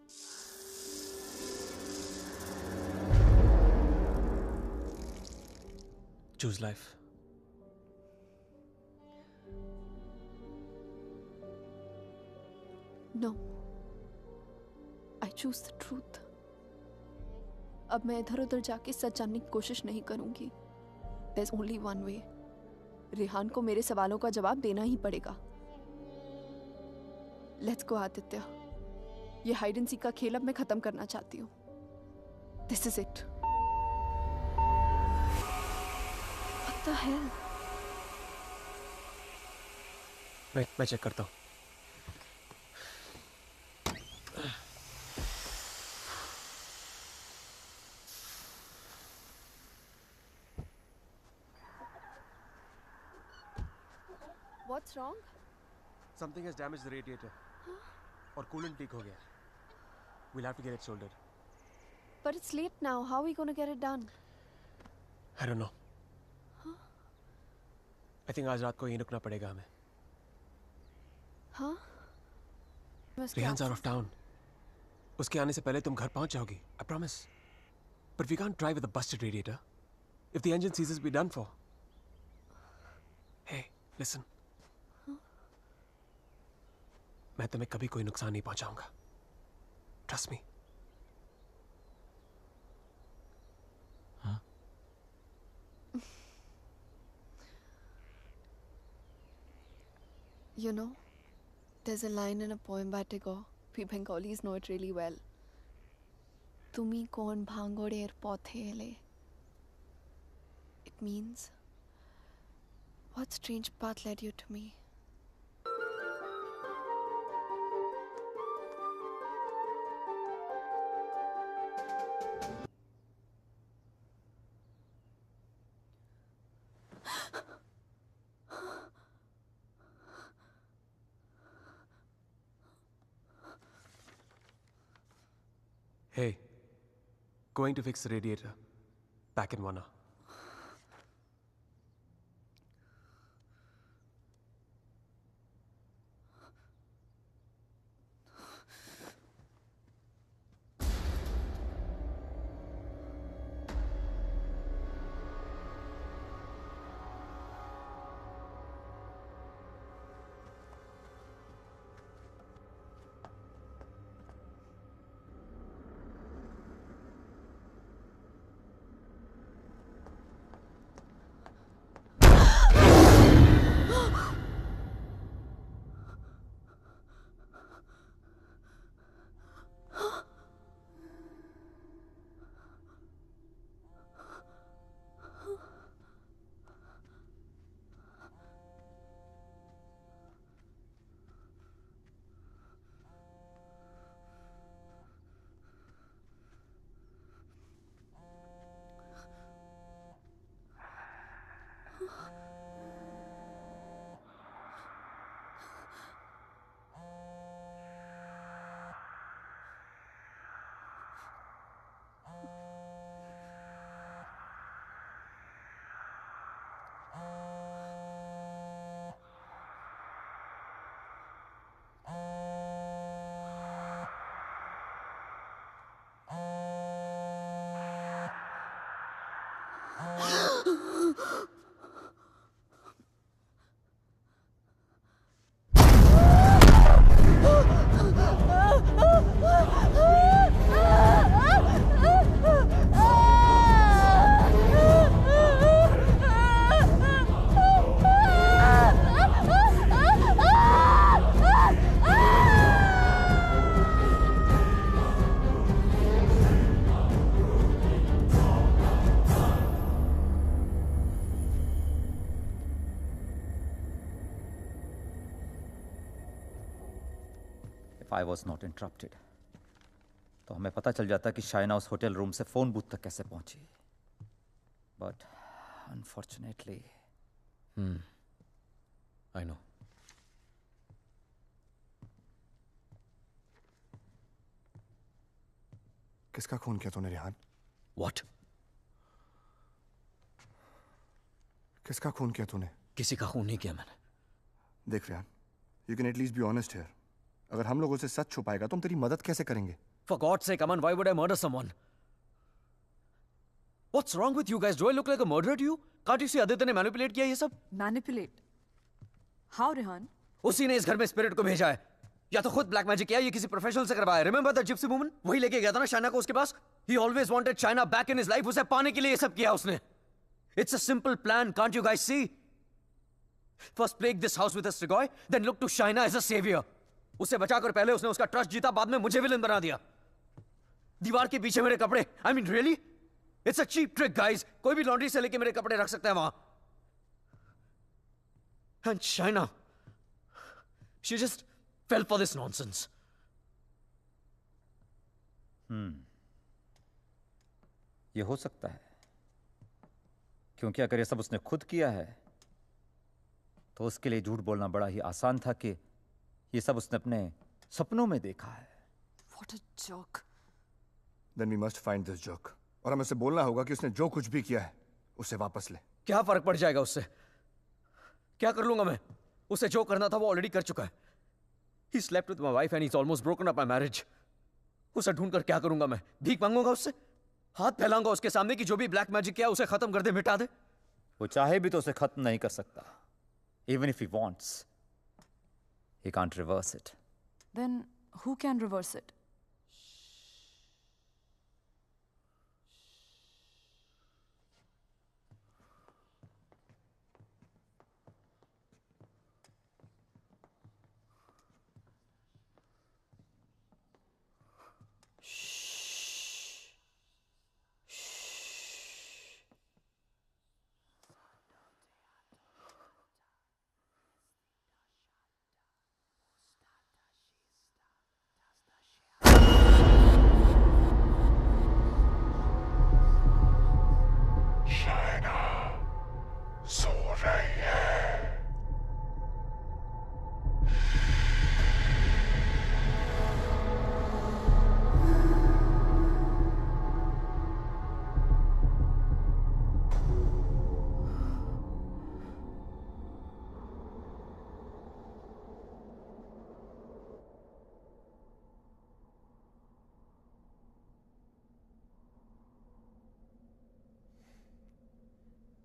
Choose life. No. I choose the truth. अब मैं इधर उधर जाके सच जानने की कोशिश नहीं करूंगी. There's only one way. Rehan को मेरे सवालों का जवाब देना ही पड़ेगा. Let's go, Aditya. ये हाइड एंड सीक का खेल अब मैं खत्म करना चाहती हूँ. This is it. What the hell? मैं चेक करता हूँ. What's wrong? Something has damaged the radiator. और coolant leak हो गया. We'll have to get it soldered. But it's late now. How are we going to get it done? I don't know. I think आज रात को यहीं रुकना पड़ेगा हमें. हाँ? Rehan's out of town. उसके आने से पहले तुम घर पहुंच जाओगी. I promise. But we can't drive with a busted radiator. If the engine seizes, we're done for. Hey, listen. मैं तुम्हें कभी कोई नुकसान नहीं पहुंचाऊंगा. Trust me. हाँ? You know, there's a line in a poem by Tagore. We Bengalis know it really well. Tumi kon bhangoder pothele. It means, what strange path led you to me? Hey, going to fix the radiator. Back in 1 hour. if I was not interrupted, तो हमें पता चल जाता कि शाइना उस hotel room से phone booth तक कैसे पहुंची. But unfortunately, I know. किसका खून किया तूने रिहान? What? किसका खून किया तूने? किसी का खून नहीं किया मैंने. देख Rihan, you can at least be honest here. अगर हम लोगों से सच छुपाएगा तो हम तेरी मदद कैसे करेंगे? For God's sake, Aman, why would I murder someone? What's wrong with you guys? Do I look like a murderer to you? Can't you see Aditya ने manipulate किया ये सब? Manipulate? How, Rehan? उसी ने इस घर में स्पिरिट को भेजा है. या तो खुद ब्लैक मैजिक किया, ये किसी प्रोफेशनल से करवाया. Remember the gypsy woman? वही लेके गया था ना शाइना को उसके पास. He always wanted Shaina back in his life. उसे पाने के लिए ये सब किया उसने. It's a simple plan, can't you guys see? First plague this house with a Strigoi, then look to Shaina as a savior. उसे बचाकर पहले उसने उसका ट्रस्ट जीता, बाद में मुझे विलन बना दिया. दीवार के पीछे मेरे कपड़े. I mean, really? It's a cheap trick, guys. कोई भी लॉन्ड्री से लेके मेरे कपड़े रख सकता है वहां. And Shaina, she just fell for this nonsense. ये हो सकता है, क्योंकि अगर ये सब उसने खुद किया है तो उसके लिए झूठ बोलना बड़ा ही आसान था कि ये सब उसने अपने सपनों में देखा है. What a joke. Then we must find this joke. और हमें उसे बोलना होगा कि उसने जो कुछ भी किया है उसे वापस ले. क्या फर्क पड़ जाएगा उससे? क्या कर लूंगा मैं? उसे जो करना था वो ऑलरेडी कर चुका है. He slept with my wife and he's almost broken up my marriage. उसे ढूंढकर क्या करूंगा मैं? भीख मांगूंगा उससे? हाथ फैलाऊंगा उसके सामने कि जो भी ब्लैक मैजिक किया उसे खत्म कर दे, मिटा दे? वो चाहे भी तो उसे खत्म नहीं कर सकता. Even if he wants, he can't reverse it. Then who can reverse it?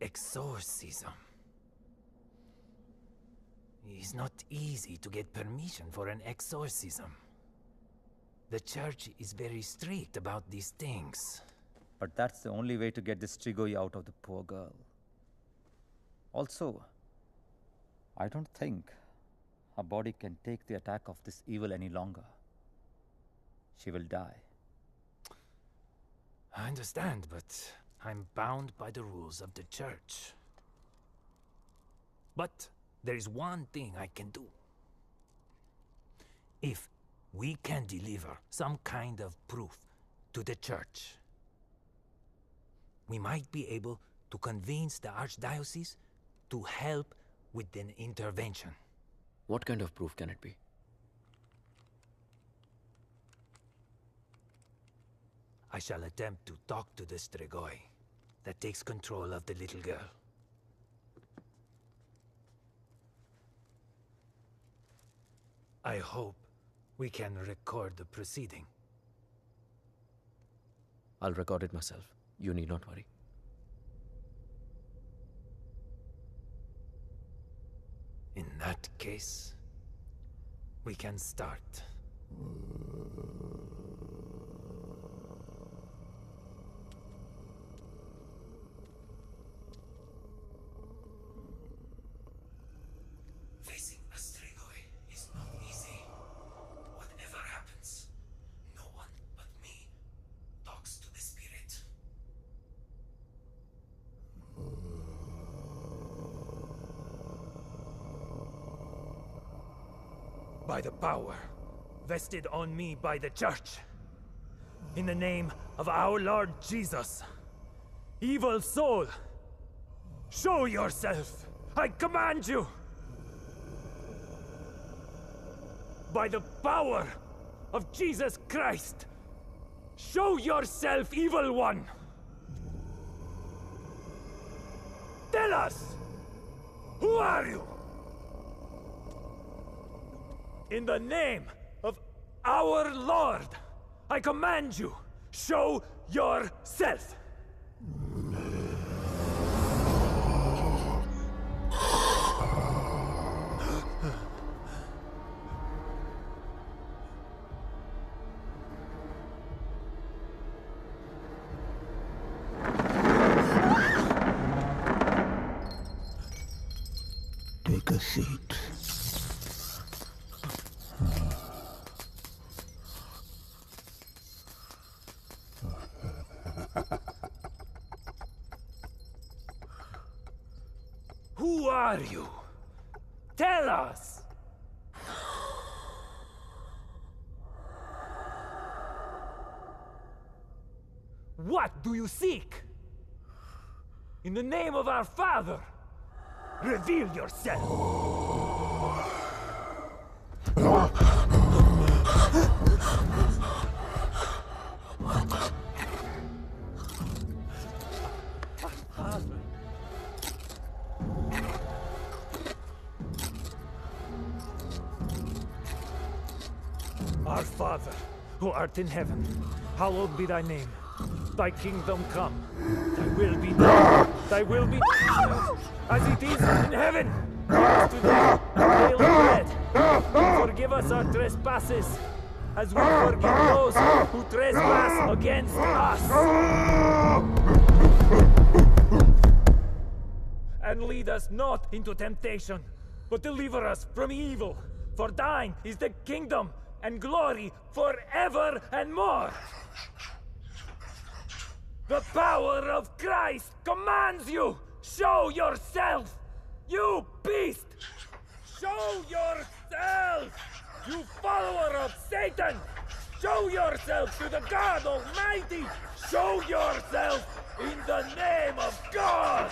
Exorcism. It's not easy to get permission for an exorcism. The church is very strict about these things. But that's the only way to get this Strigoi out of the poor girl. Also, I don't think her body can take the attack of this evil any longer. She will die. I understand, but I'm bound by the rules of the church. But there is one thing I can do. If we can deliver some kind of proof to the church, we might be able to convince the archdiocese to help with an intervention. What kind of proof can it be? I shall attempt to talk to the Strigoi that takes control of the little girl. I hope we can record the proceeding. I'll record it myself. You need not worry. In that case, we can start. Facing a Strigoi is not easy. Whatever happens, no one but me talks to the spirit. By the power vested on me by the church. In the name of our Lord Jesus. Evil soul, show yourself. I command you. By the power of Jesus Christ, show yourself, evil one. Tell us, who are you? In the name of our Lord, I command you, show yourself. Take a seat. Who are you? Tell us! What do you seek? In the name of our Father, reveal yourself! Our Father, who art in heaven, hallowed be thy name. Thy kingdom come. Thy will be done. Thy will be done. As it is in heaven. Give us today our daily bread. And forgive us our trespasses, as we forgive those who trespass against us. And lead us not into temptation, but deliver us from evil. For thine is the kingdom and glory forever and more. The power of Christ commands you! Show yourself! You beast! Show yourself! You follower of Satan! Show yourself to the God Almighty! Show yourself in the name of God!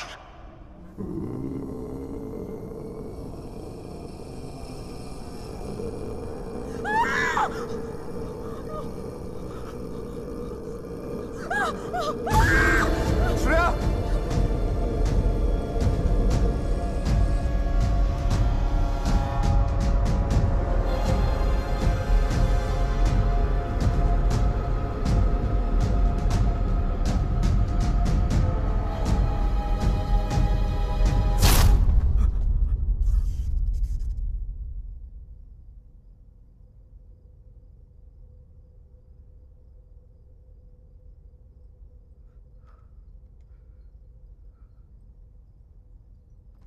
Shreya!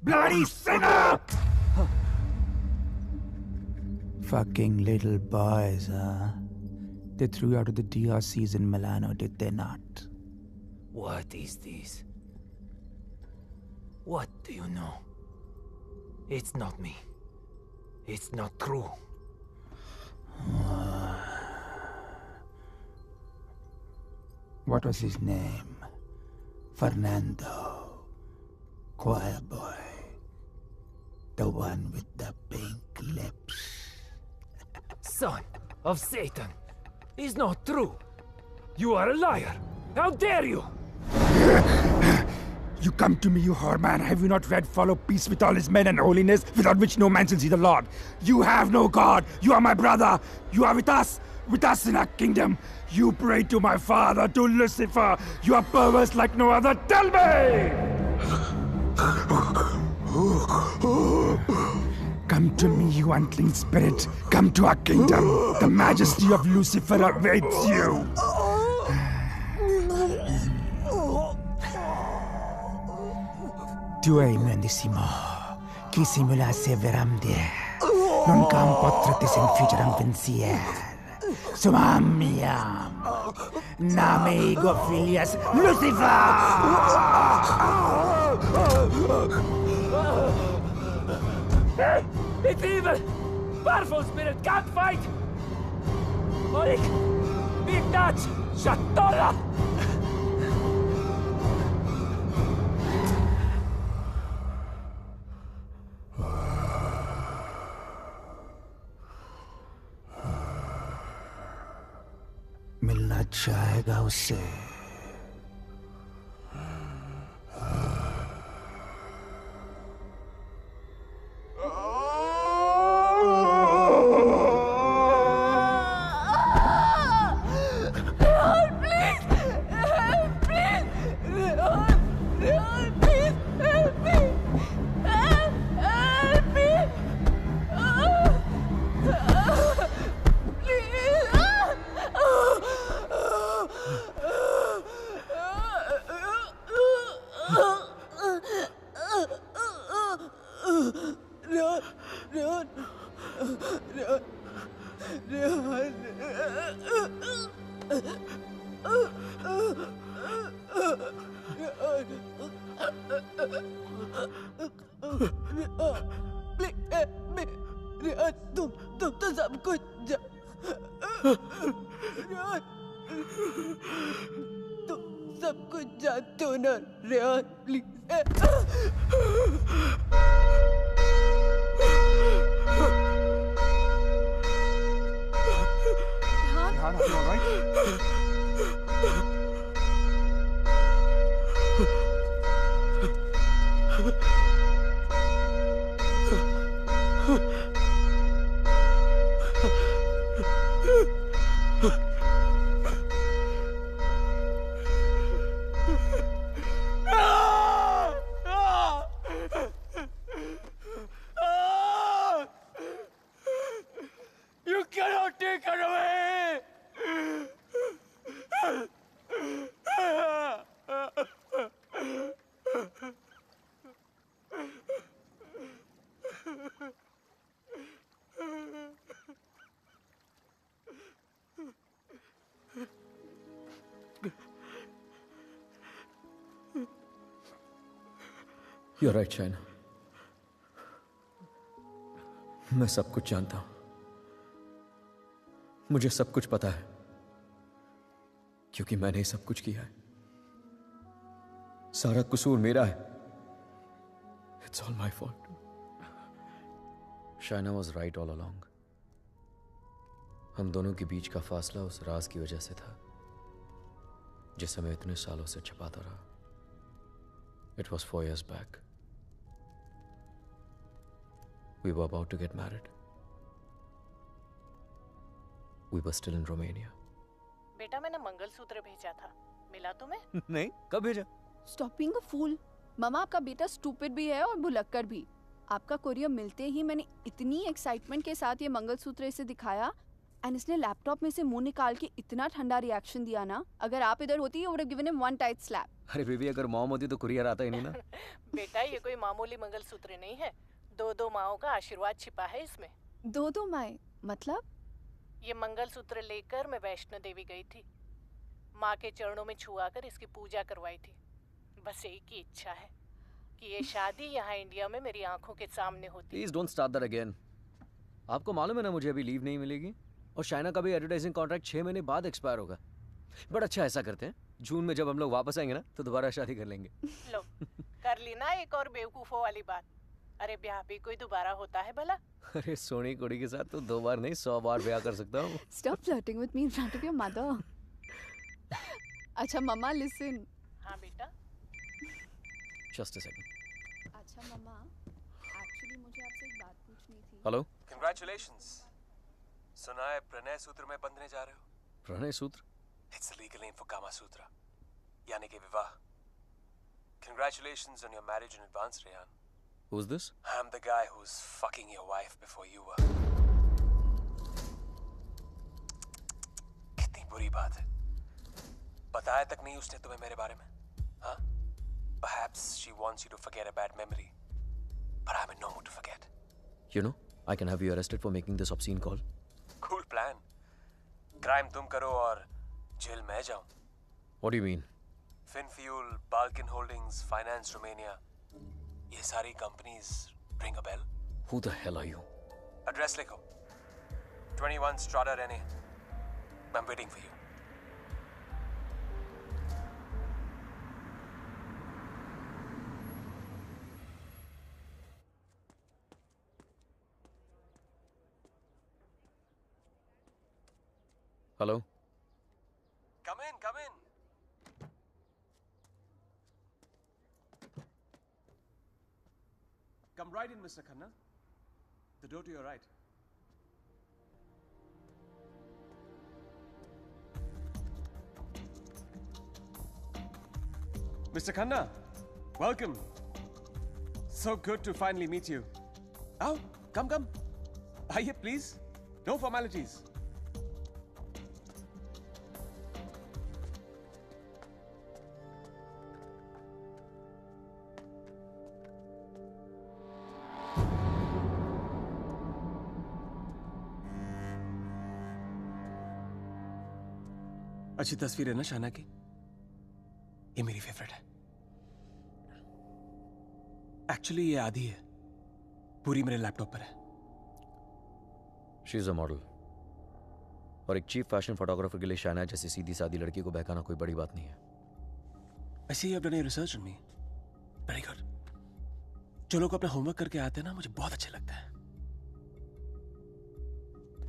Bloody sinner! Fucking little boys, huh? They threw you out of the DRCs in Milano, did they not? What is this? What do you know? It's not me. It's not true. What was his name? Fernando. Choir boy. The one with the pink lips. Son of Satan! Is not true! You are a liar! How dare you! You come to me, you whoreman. Have you not read follow peace with all his men and holiness, without which no man shall see the Lord? You have no God. You are my brother. You are with us in our kingdom. You pray to my father, to Lucifer. You are perverse like no other. Tell me! Come to me, you unclean spirit. Come to our kingdom. The majesty of Lucifer awaits you. Tu hai imendissimo, chi simulasse veramde, non cam potrete infugere pensier. Sumamiam, name ego filias Lucifer! It's evil! Powerful spirit can't fight! Oleg! Big Dutch! Shatola! मिलना चाहेगा उससे। तुम तो सब कुछ तुम सब कुछ जानते हो ना Rehan, please. Rehan, are you all right? You cannot take her away! You're right, Shaina. मैं सब कुछ जानता हूं। मुझे सब कुछ पता है क्योंकि मैंने ही सब कुछ किया है। सारा कसूर मेरा है। It's all my fault. Shaina was right all along. हम दोनों के बीच का फासला उस राज की वजह से था जिसे मैं इतने सालों से छिपाता रहा। It was 4 years back. We were about to get married. We were still in Romania. बेटा मैंने मंगलसूत्र भेजा था, मिला तुम्हें? नहीं, कब भेजा? Stop being a fool. मामा आपका बेटा स्टूपिड भी है और भुलक्कड़ भी। आपका कोरियर मिलते ही मैंने इतनी एक्साइटमेंट के साथ ये मंगलसूत्र इसे दिखाया एंड इसने लैपटॉप में से मुंह निकाल के इतना ठंडा रिएक्शन दिया ना, अगर आप इधर होती you would have given him one tight slap. अरे बेबी, अगर मॉम होती तो कुरियर आता ही नहीं ना। बेटा ये कोई मामूली मंगलसूत्र नहीं है, 2 माओं का आशीर्वाद छिपा है इसमें। 2 माएं मतलब? ये मंगलसूत्र लेकर मैं वैष्णो देवी गई थी, माँ के चरणों में छुआकर इसकी पूजा करवाई थी। बस एक ही इच्छा है कि ये शादी यहाँ इंडिया में मेरी आंखों के सामने होती। Please don't start that again. आपको मालूम है ना मुझे अभी लीव नहीं मिलेगी और शाइना का भी एडवर्टाइजिंग कॉन्ट्रैक्ट 6 महीने बाद एक्सपायर होगा। बट अच्छा ऐसा करते हैं, जून में जब हम लोग वापस आएंगे ना तो दोबारा शादी कर लेंगे। लो कर ली ना एक और बेवकूफों वाली बात। अरे ब्याह भी कोई दोबारा होता है भला? अरे सोनी कुड़ी के साथ तो 2 बार नहीं 100 बार ब्याह कर सकता हूँ। Stop flirting with me in front of your mother. अच्छा मम्मा listen. हाँ बेटा। Just a second. अच्छा मम्मा, एक्चुअली मुझे आपसे एक बात पूछनी थी। हेलो। Congratulations. सुना है प्रणय सूत्र में बंधने जा रहे हो? प्रणय सूत्र? It's the legal name for Kama Sutra, यानी कि विवाह। Congratulations on your marriage in advance, Rehan. Who's this? I'm the guy who's fucking your wife before you were. कितनी बुरी बात है। बताया तक नहीं उसने तुम्हें मेरे बारे में, हाँ? Perhaps she wants you to forget a bad memory, but I'm in no mood to forget. You know, I can have you arrested for making this obscene call. Cool plan. Crime तुम करो और jail मैं जाऊं। What do you mean? Finfuel, Balkan Holdings, Finance Romania, ये सारी companies ring a bell? Who the hell are you? Address लिखो। 21 Strada NA. I'm waiting for you. Hello? Come in, come in. Come right in, Mr. Khanna. The door to your right. Mr. Khanna, welcome. So good to finally meet you. Oh, come. Aye, please. No formalities. अच्छी तस्वीर है ना शाना की? ये मेरी favourite है। Actually ये आधी है, पूरी मेरे लैपटॉप पर है। शी इज अ मॉडल, और एक चीफ फैशन फोटोग्राफर के लिए शाना जैसी सीधी सादी लड़की को बहकाना कोई बड़ी बात नहीं है। I see you have done your research on me. Very good. जो लोग अपना होमवर्क करके आते हैं ना, मुझे बहुत अच्छा लगता है।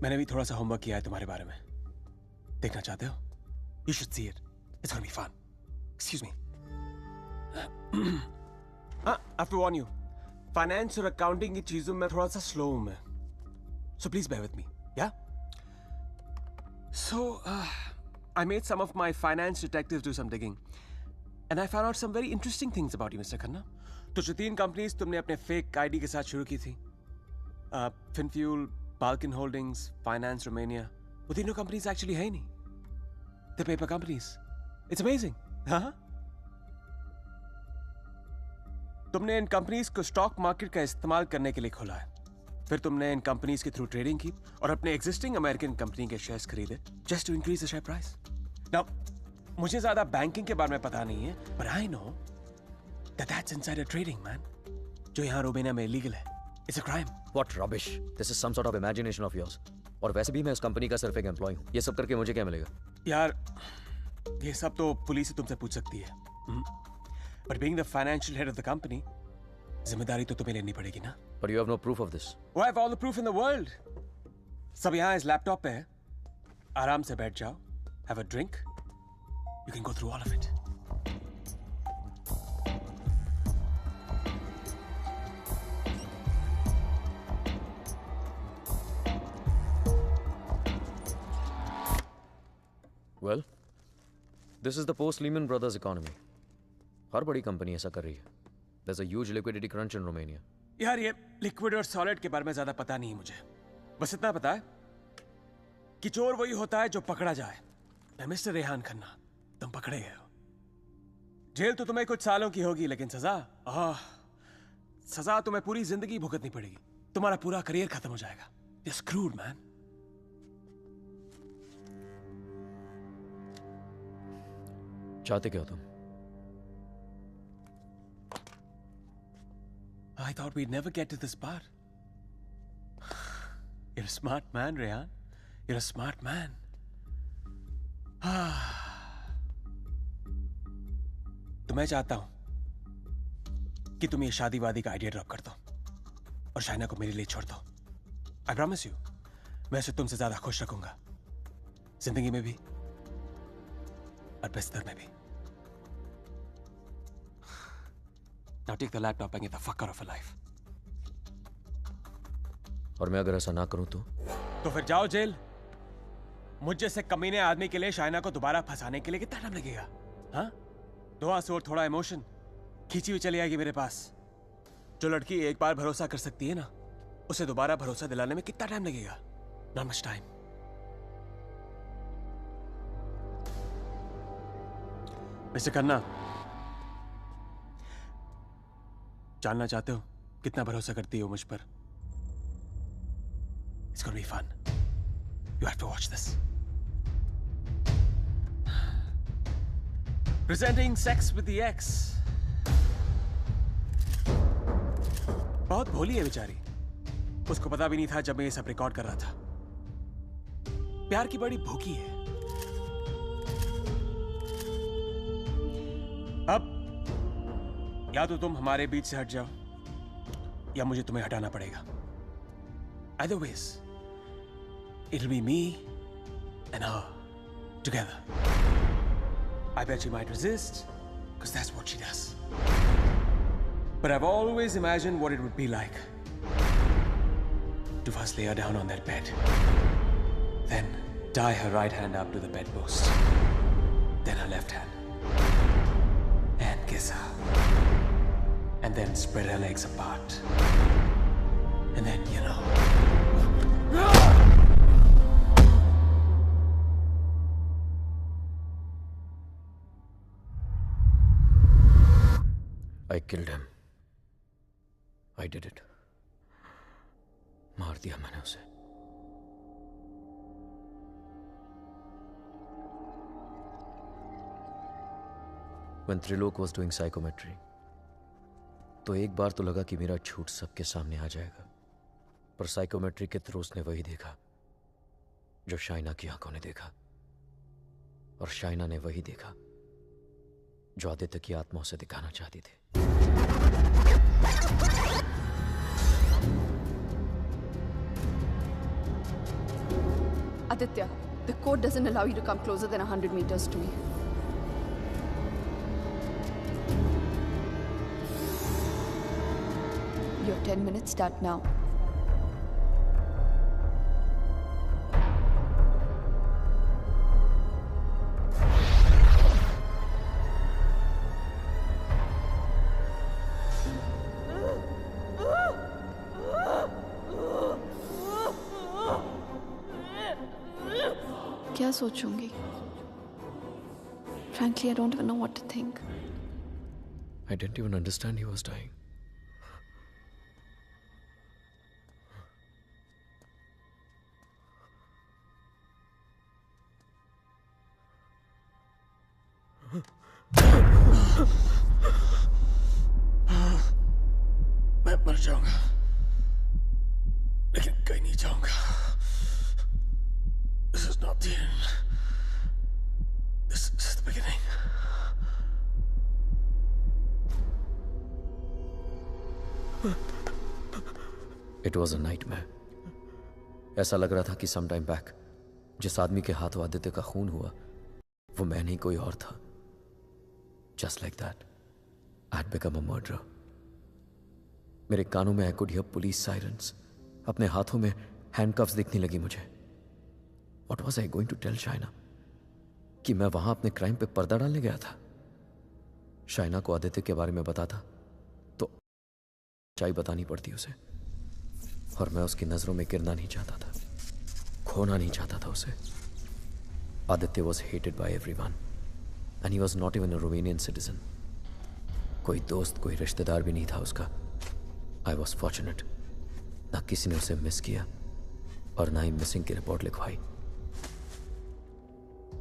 मैंने भी थोड़ा सा होमवर्क किया है तुम्हारे बारे में। देखना चाहते हो? You should see it. It's gonna be fun. Excuse me. I have to warn you. Finance और accounting की चीजों में थोड़ा सा slow हूं मैं. So please bear with me. Yeah? So, I made some of my finance detectives do some digging. And I found out some very interesting things about you, Mr. Khanna. तो जो 3 companies तुमने अपने fake ID के साथ शुरू की थी, FinFuel, Balkan Holdings, Finance Romania, वो तीनों कंपनीज एक्चुअली है ही नहीं. The paper companies. It's amazing. हाँ? तुमने इन कंपनीज को स्टॉक मार्केट का इस्तेमाल करने के लिए खोला है. फिर तुमने इन कंपनीज के थ्रू ट्रेडिंग की और अपने एग्जिस्टिंग अमेरिकन कंपनी के शेयर्स खरीदे just to increase the share price. Now मुझे ज्यादा बैंकिंग के बारे में पता नहीं है, but I know that that's insider trading, man. जो यहाँ रोमेनिया में इलीगल है. It's a crime. What rubbish. This is some sort of imagination of yours. और वैसे भी मैं उस कंपनी का सिर्फ एक एम्प्लॉय हूँ. ये सब करके मुझे क्या मिलेगा? यार, ये सब तो पुलिस ही तुमसे पूछ सकती है. But being the financial head of the company, जिम्मेदारी तो तुम्हें लेनी पड़ेगी ना. But you have no proof of this. Oh, I have all the proof in the world. सब यहाँ इस लैपटॉप पे है. आराम से बैठ जाओ. Have a drink. You can go through all of it. Well, this is the post-Lehman Brothers economy. हर बड़ी कंपनी ऐसा कर रही है. There's a huge liquidity crunch in Romania. यार ये लिक्विड और सॉलिड के बारे में ज्यादा पता नहीं है मुझे. बस इतना पता है कि चोर वही होता है जो पकड़ा जाए. मिस्टर रेहान खन्ना, तुम पकड़े गए हो. जेल तो तुम्हें कुछ सालों की होगी, लेकिन सजा तुम्हें पूरी जिंदगी भुगतनी पड़ेगी. तुम्हारा पूरा करियर खत्म हो जाएगा. You're screwed, man. चाहते क्या हो तुम? I thought we'd never get to this part. You're a smart man, Rehan. You're a smart man. तो मैं चाहता हूं कि तुम ये शादी वादी का आइडिया ड्रॉप कर दो और शाइना को मेरे लिए छोड़ दो. I promise you, मैं उसे तुमसे ज्यादा खुश रखूंगा, जिंदगी में भी और बिस्तर में भी. Now take the laptop and get the fuck out of her life. और मैं अगर ऐसा ना करूं तो फिर जाओ जेल. मुझ जैसे कमीने आदमी के लिए शाइना को दोबारा फंसाने के लिए कितना टाइम लगेगा? हाँ? 2 आंसू और थोड़ा इमोशन खींची हुई चली आएगी मेरे पास. जो लड़की एक बार भरोसा कर सकती है ना, उसे दोबारा भरोसा दिलाने में कितना टाइम लगेगा? Not much time. Mister Khanna, जानना चाहते हो कितना भरोसा करती हो मुझ पर? It's gonna be fun. You have to watch this. Presenting Sex with the Ex. बहुत भोली है बेचारी. उसको पता भी नहीं था जब मैं ये सब रिकॉर्ड कर रहा था. प्यार की बड़ी भूखी है. या तो तुम हमारे बीच से हट जाओ या मुझे तुम्हें हटाना पड़ेगा. Either ways, it'll be me and her together. I bet she might resist, because that's what she does. But I've always imagined what it would be like to first lay her down on that bed, then tie her right hand up to the bedpost, then her left hand, and kiss her, and then spread her legs apart, and then, you know. I killed him. I did it. मार दिया मैंने उसे. When Trilok was doing psychometry, तो एक बार तो लगा कि मेरा झूठ सबके सामने आ जाएगा, पर साइकोमेट्री के थ्रू उसने वही देखा जो शाइना की आंखों ने देखा, और शाइना ने वही देखा जो आदित्य की आत्मा उसे दिखाना चाहती थी. Aditya, the code doesn't allow you to come closer than 100 meters to me. Your 10 minutes start now. क्या सोचूंगी? Frankly, I don't even know what to think. I didn't even understand he was dying. मैं मर जाऊंगा, लेकिन कहीं नहीं जाऊंगा. This is not the end. This is the beginning. It was a nightmare. ऐसा लग रहा था कि some time back जिस आदमी के हाथों आदित्य का खून हुआ वो मैं नहीं कोई और था. Just like that, I had become a murderer. मेरे कानों में I could hear police sirens. अपने हाथों में handcuffs दिखने लगी मुझे. What was I going to tell Shaina? कि मैं वहां अपने क्राइम पे पर्दा डालने गया था. शाइना को आदित्य के बारे में बताता तो सच्चाई बतानी पड़ती उसे, और मैं उसकी नजरों में गिरना नहीं चाहता था, खोना नहीं चाहता था उसे. Aditya was hated by everyone, and he was not even a Romanian citizen. कोई दोस्त, कोई रिश्तेदार भी नहीं था उसका. I was fortunate. ना किसी ने उसे मिस किया और ना ही मिसिंग की रिपोर्ट लिखवाई.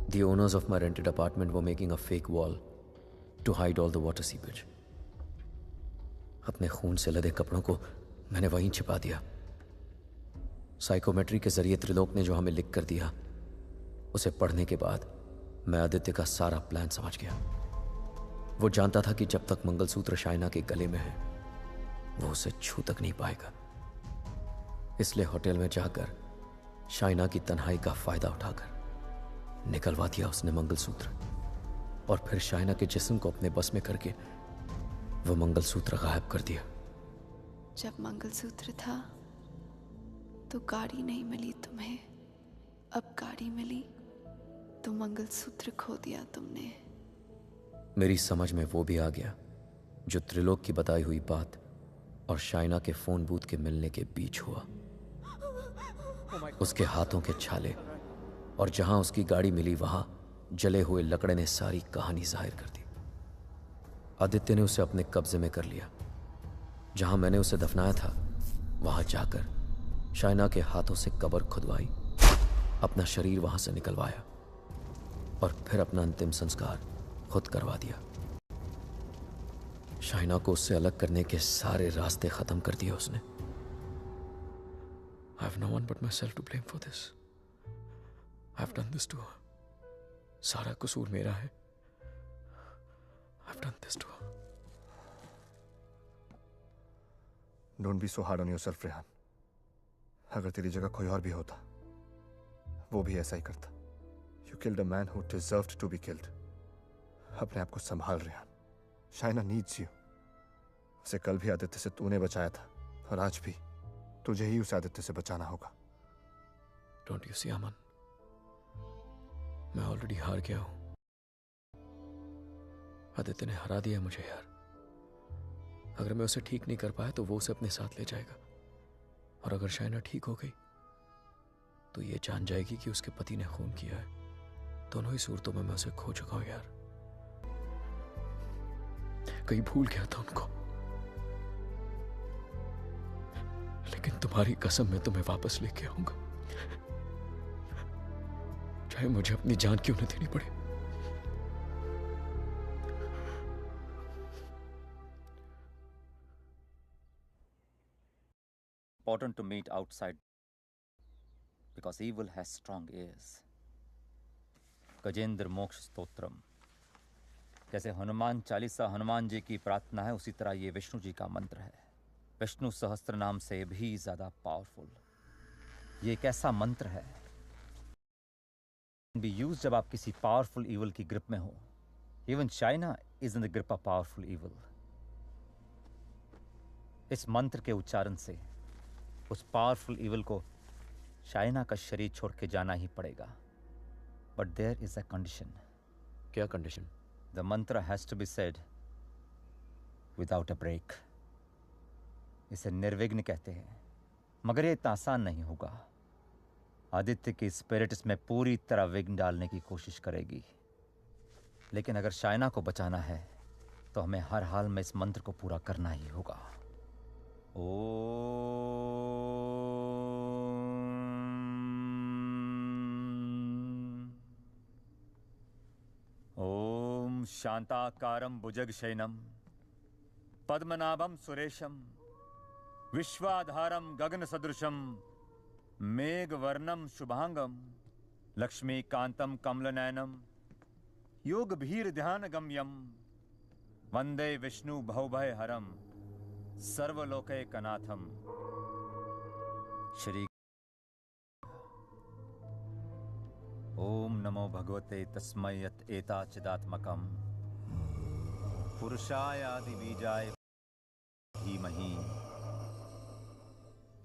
The owners of my rented apartment were making a fake wall to hide all the water seepage. अपने खून से लदे कपड़ों को मैंने वहीं छिपा दिया. साइकोमेट्री के जरिए त्रिलोक ने जो हमें लिख कर दिया उसे पढ़ने के बाद मैं आदित्य का सारा प्लान समझ गया. वो जानता था कि जब तक मंगलसूत्र शाइना के गले में है वो उसे छू तक नहीं पाएगा. इसलिए होटल में जाकर शाइना की तन्हाई का फायदा उठाकर निकलवा दिया उसने मंगलसूत्र, और फिर शाइना के जिस्म को अपने बस में करके वो मंगलसूत्र गायब कर दिया. जब मंगलसूत्र था तो गाड़ी नहीं मिली तुम्हें, अब गाड़ी मिली तो मंगलसूत्र खो दिया तुमने. मेरी समझ में वो भी आ गया जो त्रिलोक की बताई हुई बात और शाइना के फोन बूथ के मिलने के बीच हुआ. उसके हाथों के छाले और जहां उसकी गाड़ी मिली वहां जले हुए लकड़े ने सारी कहानी जाहिर कर दी. आदित्य ने उसे अपने कब्जे में कर लिया. जहां मैंने उसे दफनाया था वहां जाकर शाइना के हाथों से कब्र खुदवाई, अपना शरीर वहां से निकलवाया और फिर अपना अंतिम संस्कार खुद करवा दिया. शाइना को उससे अलग करने के सारे रास्ते खत्म कर दिए उसने. I have no one but myself to blame for this. I have done this to her. सारा कसूर मेरा है. I have done this to her. Don't be so hard on yourself Rehan. अगर तेरी जगह कोई और भी होता वो भी ऐसा ही करता। You killed a man who deserved to be killed. अपने आप को संभाल रेहान। Shaina needs you. उसे कल भी आदित्य से तूने बचाया था और आज भी तुझे ही उस आदित्य से बचाना होगा। डोंट यू सी अमन, मैं ऑलरेडी हार गया हूं। आदित्य ने हरा दिया मुझे यार। अगर मैं उसे ठीक नहीं कर पाया तो वो उसे अपने साथ ले जाएगा, और अगर शाइना ठीक हो गई तो ये जान जाएगी कि उसके पति ने खून किया है। दोनों ही सूरतों में मैं उसे खो चुका हूं यार। कहीं भूल गया था उनको, लेकिन तुम्हारी कसम मैं तुम्हें वापस लेके आऊंगा, चाहे मुझे अपनी जान क्यों न देनी पड़े। Important to meet outside because evil has strong ears. Gajendra मोक्ष स्तोत्रम। जैसे हनुमान चालीसा हनुमान जी की प्रार्थना है, उसी तरह ये विष्णु जी का मंत्र है। विष्णु सहस्त्र नाम से भी ज्यादा पावरफुल ये एक ऐसा मंत्र है बी यूज जब आप किसी पावरफुल इवल की ग्रिप में हो। Even China is in the grip of powerful evil. इस मंत्र के उच्चारण से उस पावरफुल इवल को चाइना का शरीर छोड़ के जाना ही पड़ेगा। But there is a condition. क्या condition? The mantra has to be said without a break. इसे निर्विघ्न कहते हैं, मगर ये इतना आसान नहीं होगा। आदित्य की स्पिरिट इसमें पूरी तरह विघ्न डालने की कोशिश करेगी, लेकिन अगर चाइना को बचाना है तो हमें हर हाल में इस मंत्र को पूरा करना ही होगा। ओम शांताकारं भुजगशयनं पद्मनाभं सुरेशं विश्वाधारं गगनसदृशं मेघवर्णं शुभांगं लक्ष्मीकान्तं कमलनयनं योगभीर्ध्यानगम्यं वंदे विष्णु भवभयहरं सर्वलोकैकनाथं। श्री ओम नमो भगवते तस्मै यत् एताचिदात्मकं पुरुषाय आदिबीजाय धीमहि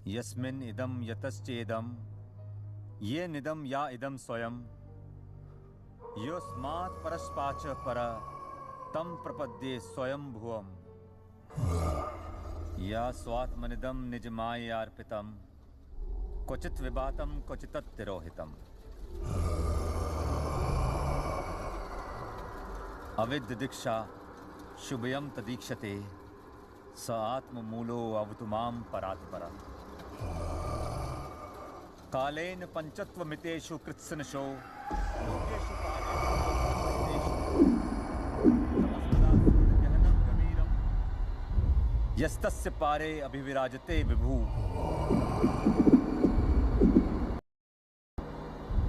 यस्मिन् इदं यतश्चेदं ये निदं या इदं स्वयं योस्मात् परस्पाच पर तं प्रपद्ये स्वयं भुवम् या स्वात्मनिदं निजमायार्पितं क्वचित् विभातं क्वचित्तिरोहितम् अविद्य दीक्षा शुभयं तदीक्षते स आत्ममूलो अवतु मां परात्परः। कालेन पंचत्वमितेषु कृत्सनशो लोकेषु यस्तस्य पारे अभिविराजते विभु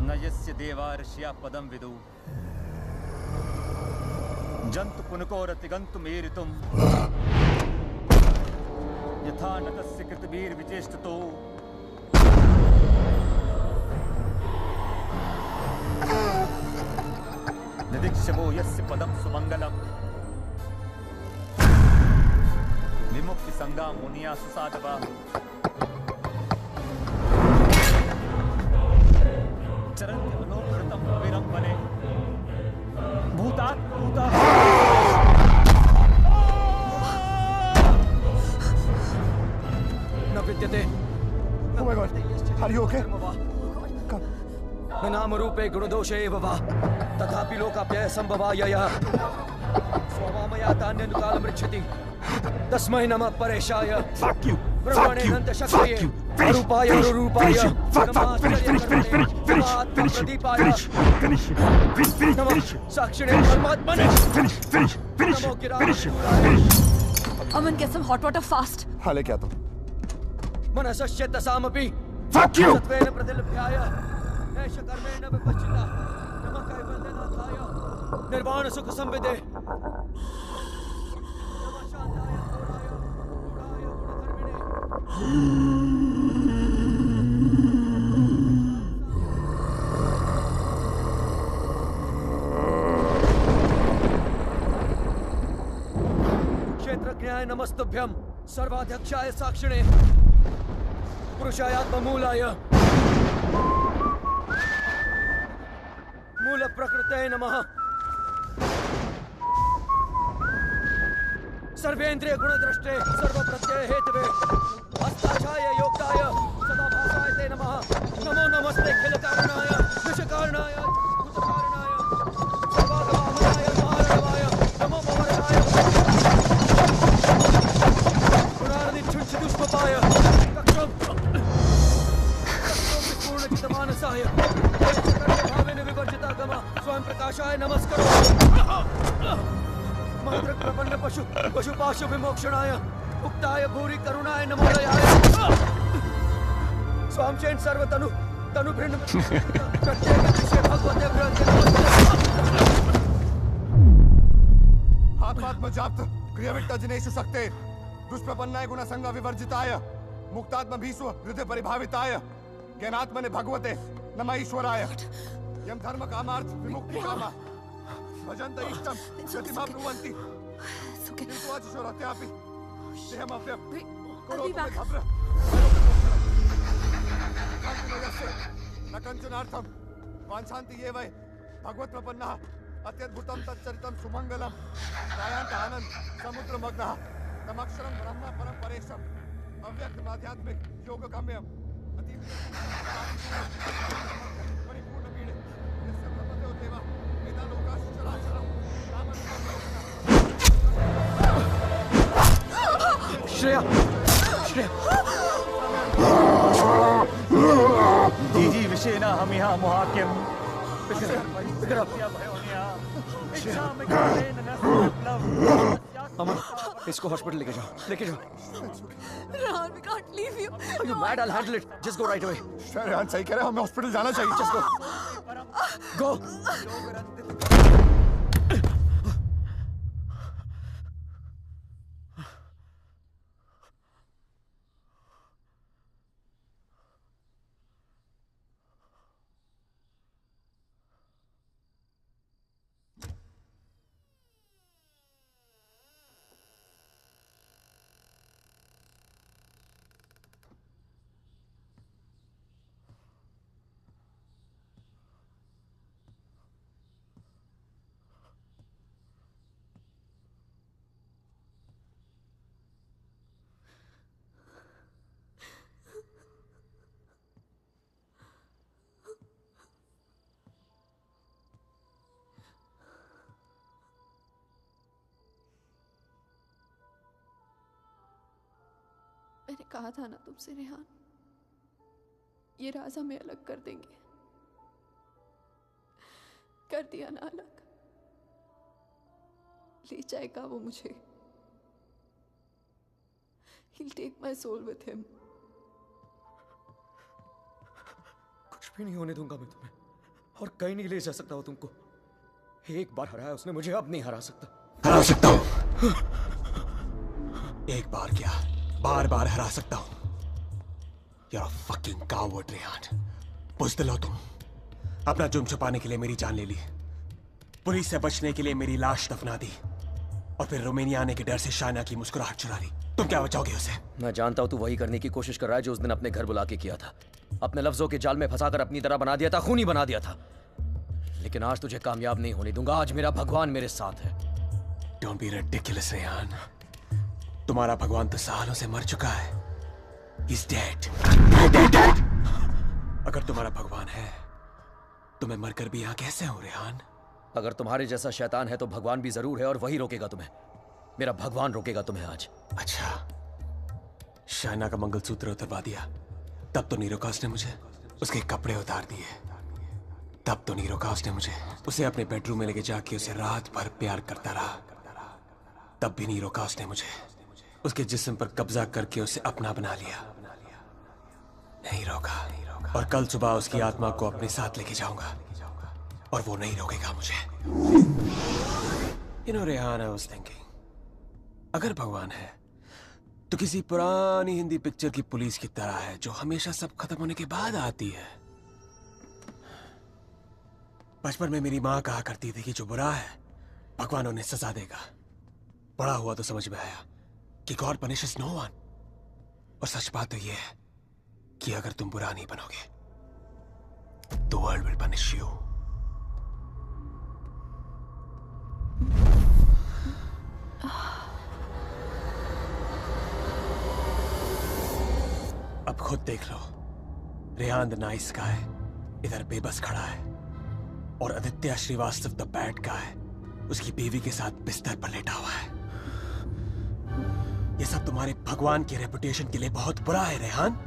न यस्य देवा ऋषिया पदं विदु जंतु पुनकोरतिगन्तुमेरितुं यथा नतस्य कृतवीर्विचेष्टतो निदीक्षवो यस्य पदं सुमंगलम् विमुक्ति संगा मुनिया सुसाधवा चरन्ति मनोकृतं विरं वने भूतात् भूता न विद्यते। Oh my God, are you okay? न नाम रूपे गुणदोषे एव वा तथापि लोकाप्यय संभवाय यः स्ववामया तान्यनुकालं रक्षति तस्मै नमः परेशाय। Fuck you! ब्रह्मणे नन्द शक्तये अरूपाय रूपाय नमः साक्षिणे परमात्मने। अमन, get some hot water fast. हाँ लेके आता हूँ। मनसस्य तसामपि Fuck you! सत्वेन प्रतिलभ्याय ऐष कर्मेण विपश्चिता नमः कैवल्यनाथाय निर्वाण सुख संविदे नमः शांताय घोराय गुणाय गुणधर्मिणे क्षेत्रज्ञाय नमस्तुभ्यं सर्वाध्यक्षाय साक्षिणे पुरुषायात्ममूलाय मूलप्रकृतये नमः सर्वेन्द्रिय गुणद्रष्टे सर्वप्रत्यय हेतवे अस्ताक्षाय योक्ताय सदाभासाय ते नमः नमो नमस्ते खिलकारणाय विषकारणाय भूतकारणाय सर्वागमाय महारणवाय नमो भवरणाय गुणार्निच्छुच्छिदुष्पपाय कक्षं पूर्णचितमानसाय भावेन विवर्जितागम स्वयं प्रकाशाय नमस्करो मंत्र प्रपन्न पशुपाशु विमोक्षणाय उक्ताय भूरि करुणाय नमोदयाय स्वामचेन सर्वतनु तनु भिन्न प्रत्येक विषय भगवते ब्रह्म आत्मात्म जाप्त क्रियाविट्ट जनेषु शक्ते दुष्प्रपन्नाय गुणसंग विवर्जिताय मुक्तात्म भीष्व हृदय परिभाविताय ज्ञानात्मने भगवते नमः ईश्वराय यम धर्म कामार्थ विमुक्ति कामा भजन्त इष्टम गतिमां ब्रुवन्ति किन्तुवाचिशोरत्यापि देहमव्यं करोतु मे भद्र कान्तिमयस्य न कञ्चनार्थं वाञ्छन्ति ये वै भगवत्प्रपन्नः अत्यद्भुतं तच्चरितं सुमङ्गलं त्रायान्त आनन्द समुद्रमग्नः तमक्षरं ब्रह्म परं परेशम् अव्यक्तमाध्यात्मिक योगगम्यम् परिपूर्णपीडे यस्य ब्रह्मदेव देवा श्रेया श्रेया दीजी विषेना हम यहाँ मुहाक्यम अमन इसको हॉस्पिटल लेके जाओ Rehan, we can't leave you. Are you mad? I'll handle it. Just go right away. Rehan सही कह रहे हैं, हमें हॉस्पिटल जाना चाहिए. Just go. Go. मैंने कहा था ना तुमसे रेहान, ये राज हमें अलग कर देंगे. कर दिया ना अलग. ले जाएगा वो मुझे. He'll take my soul with him. कुछ भी नहीं होने दूंगा मैं तुम्हें, और कहीं नहीं ले जा सकता हूँ तुमको. एक बार हराया उसने मुझे, अब नहीं हरा सकता. हरा सकता हूँ. एक बार क्या, बार बार हरा सकता हूँ. You're a fucking coward, Rehan. बुज़दिल हो तुम. अपना जुर्म छुपाने के लिए मेरी जान ले ली, पुलिस से बचने के लिए मेरी लाश दफना दी, और फिर रोमानिया आने के डर से शाइना की मुस्कुराहट चुरा ली. तुम क्या बचाओगे उसे? मैं जानता हूँ तू वही करने की कोशिश कर रहा है जो उस दिन अपने घर बुला के किया था. अपने लफ्जों के जाल में फंसाकर अपनी तरह बना दिया था, खूनी बना दिया था. लेकिन आज तुझे कामयाब नहीं होने दूंगा. आज मेरा भगवान मेरे साथ है. Don't be ridiculous, Rehan. तुम्हारा भगवान तो सालों से मर चुका है. He's dead. Dead. अगर तुम्हारा भगवान है तो मैं मरकर भी यहाँ कैसे हूँ, रेहान? अगर तुम्हारे जैसा शैतान है तो भगवान भी जरूर है, और वही रोकेगा तुम्हें. मेरा भगवान रोकेगा तुम्हें आज. अच्छा, शाइना का मंगलसूत्र उतरवा दिया, तब तो नीरोकास ने मुझे उसके कपड़े उतार दिए. तब तो नीरोकास ने मुझे उसे अपने बेडरूम में लेके जाके उसे रात भर प्यार करता रहा. तब भी नीरोकास ने मुझे उसके जिस्म पर कब्जा करके उसे अपना बना लिया. नहीं रोका. और कल सुबह उसकी आत्मा को अपने साथ लेके जाऊंगा, और वो नहीं रोकेगा मुझे. You know, Rehan, I was thinking, अगर भगवान है तो किसी पुरानी हिंदी पिक्चर की पुलिस की तरह है जो हमेशा सब खत्म होने के बाद आती है। बचपन में मेरी माँ कहा करती थी कि जो बुरा है भगवान उन्हें सजा देगा। बड़ा हुआ तो समझ में आया कि गॉड पनिशेस नो वन। और सच बात तो ये है कि अगर तुम बुरा नहीं बनोगे तो वर्ल्ड विल पनिश यू। अब खुद देख लो, रेहान द नाइस गाय इधर बेबस खड़ा है और Aditya Shrivastava the bad guy उसकी बीवी के साथ बिस्तर पर लेटा हुआ है। ये सब तुम्हारे भगवान की रेपुटेशन के लिए बहुत बुरा है Rehan.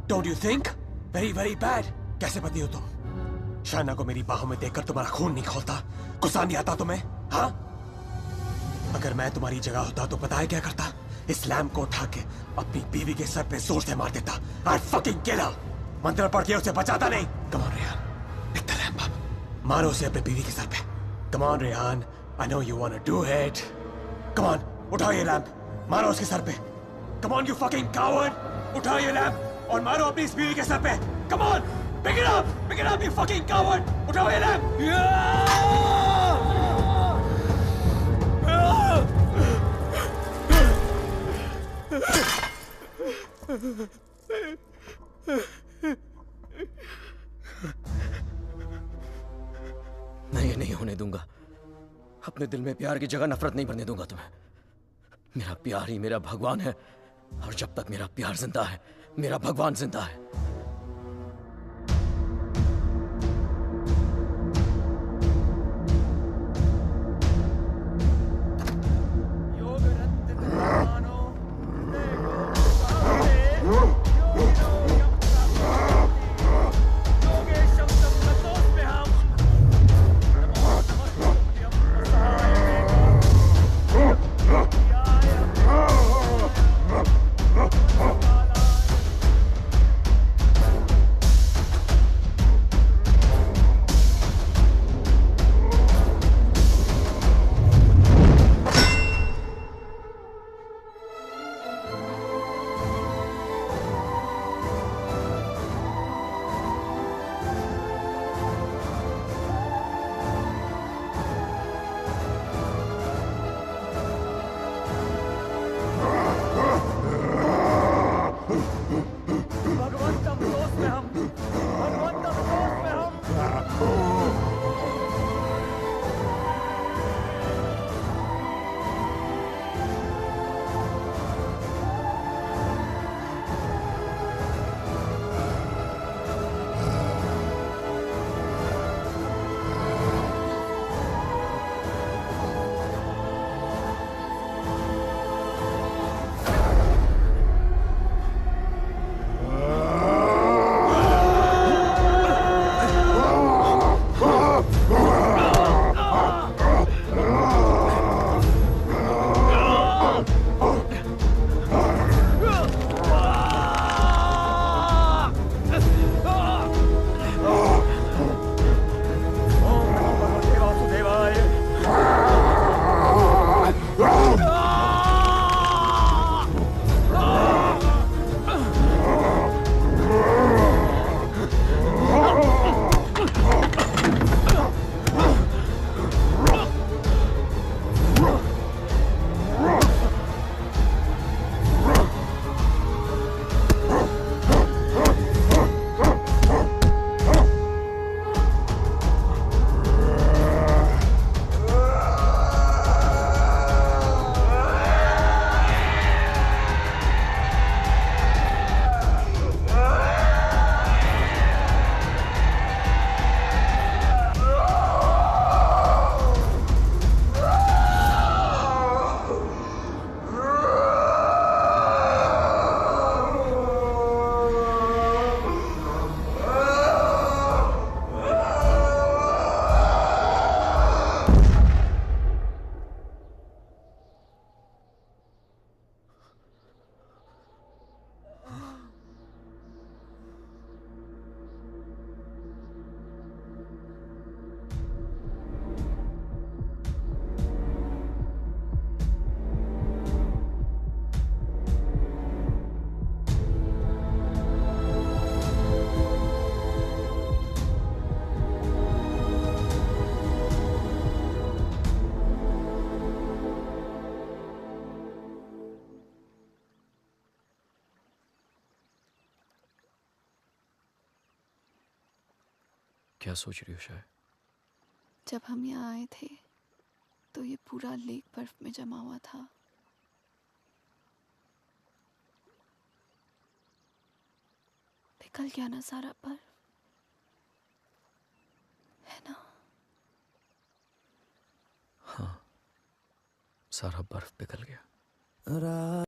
Don't you think? Very very bad. कैसे पति हो तुम? शाना को मेरी बाहों में देखकर तुम्हारा खून नहीं खोलता? गुस्सा नहीं आता तुम्हें? हाँ, अगर मैं तुम्हारी जगह होता तो पता है क्या करता? इस लैम्प को उठा के अपनी बीवी के सर पे जोर से मार देता। I'd fucking kill her। मंत्र पढ़ के उसे बचाता नहीं। Come on Rehan, pick the lamp up। मारो उसे अपने बीवी के सर पे। Come on Rehan, I know you wanna do it। Come on, उठाओ ये लैम्प, मारो उसके सर पे। Come on you fucking coward, उठाओ ये लैम्प और मारो अपनी इस बीवी के सर पे। Come on, pick it up you fucking coward, उठाओ ये लैम्प। मैं ये नहीं होने दूंगा। अपने दिल में प्यार की जगह नफरत नहीं बनने दूंगा तुम्हें। मेरा प्यार ही मेरा भगवान है और जब तक मेरा प्यार जिंदा है मेरा भगवान जिंदा है। क्या सोच रही हो शायद? जब हम यहाँ आए थे तो ये पूरा लेक बर्फ में जमा हुआ था। पिघल गया ना सारा बर्फ, है ना? हाँ, सारा बर्फ पिघल गया।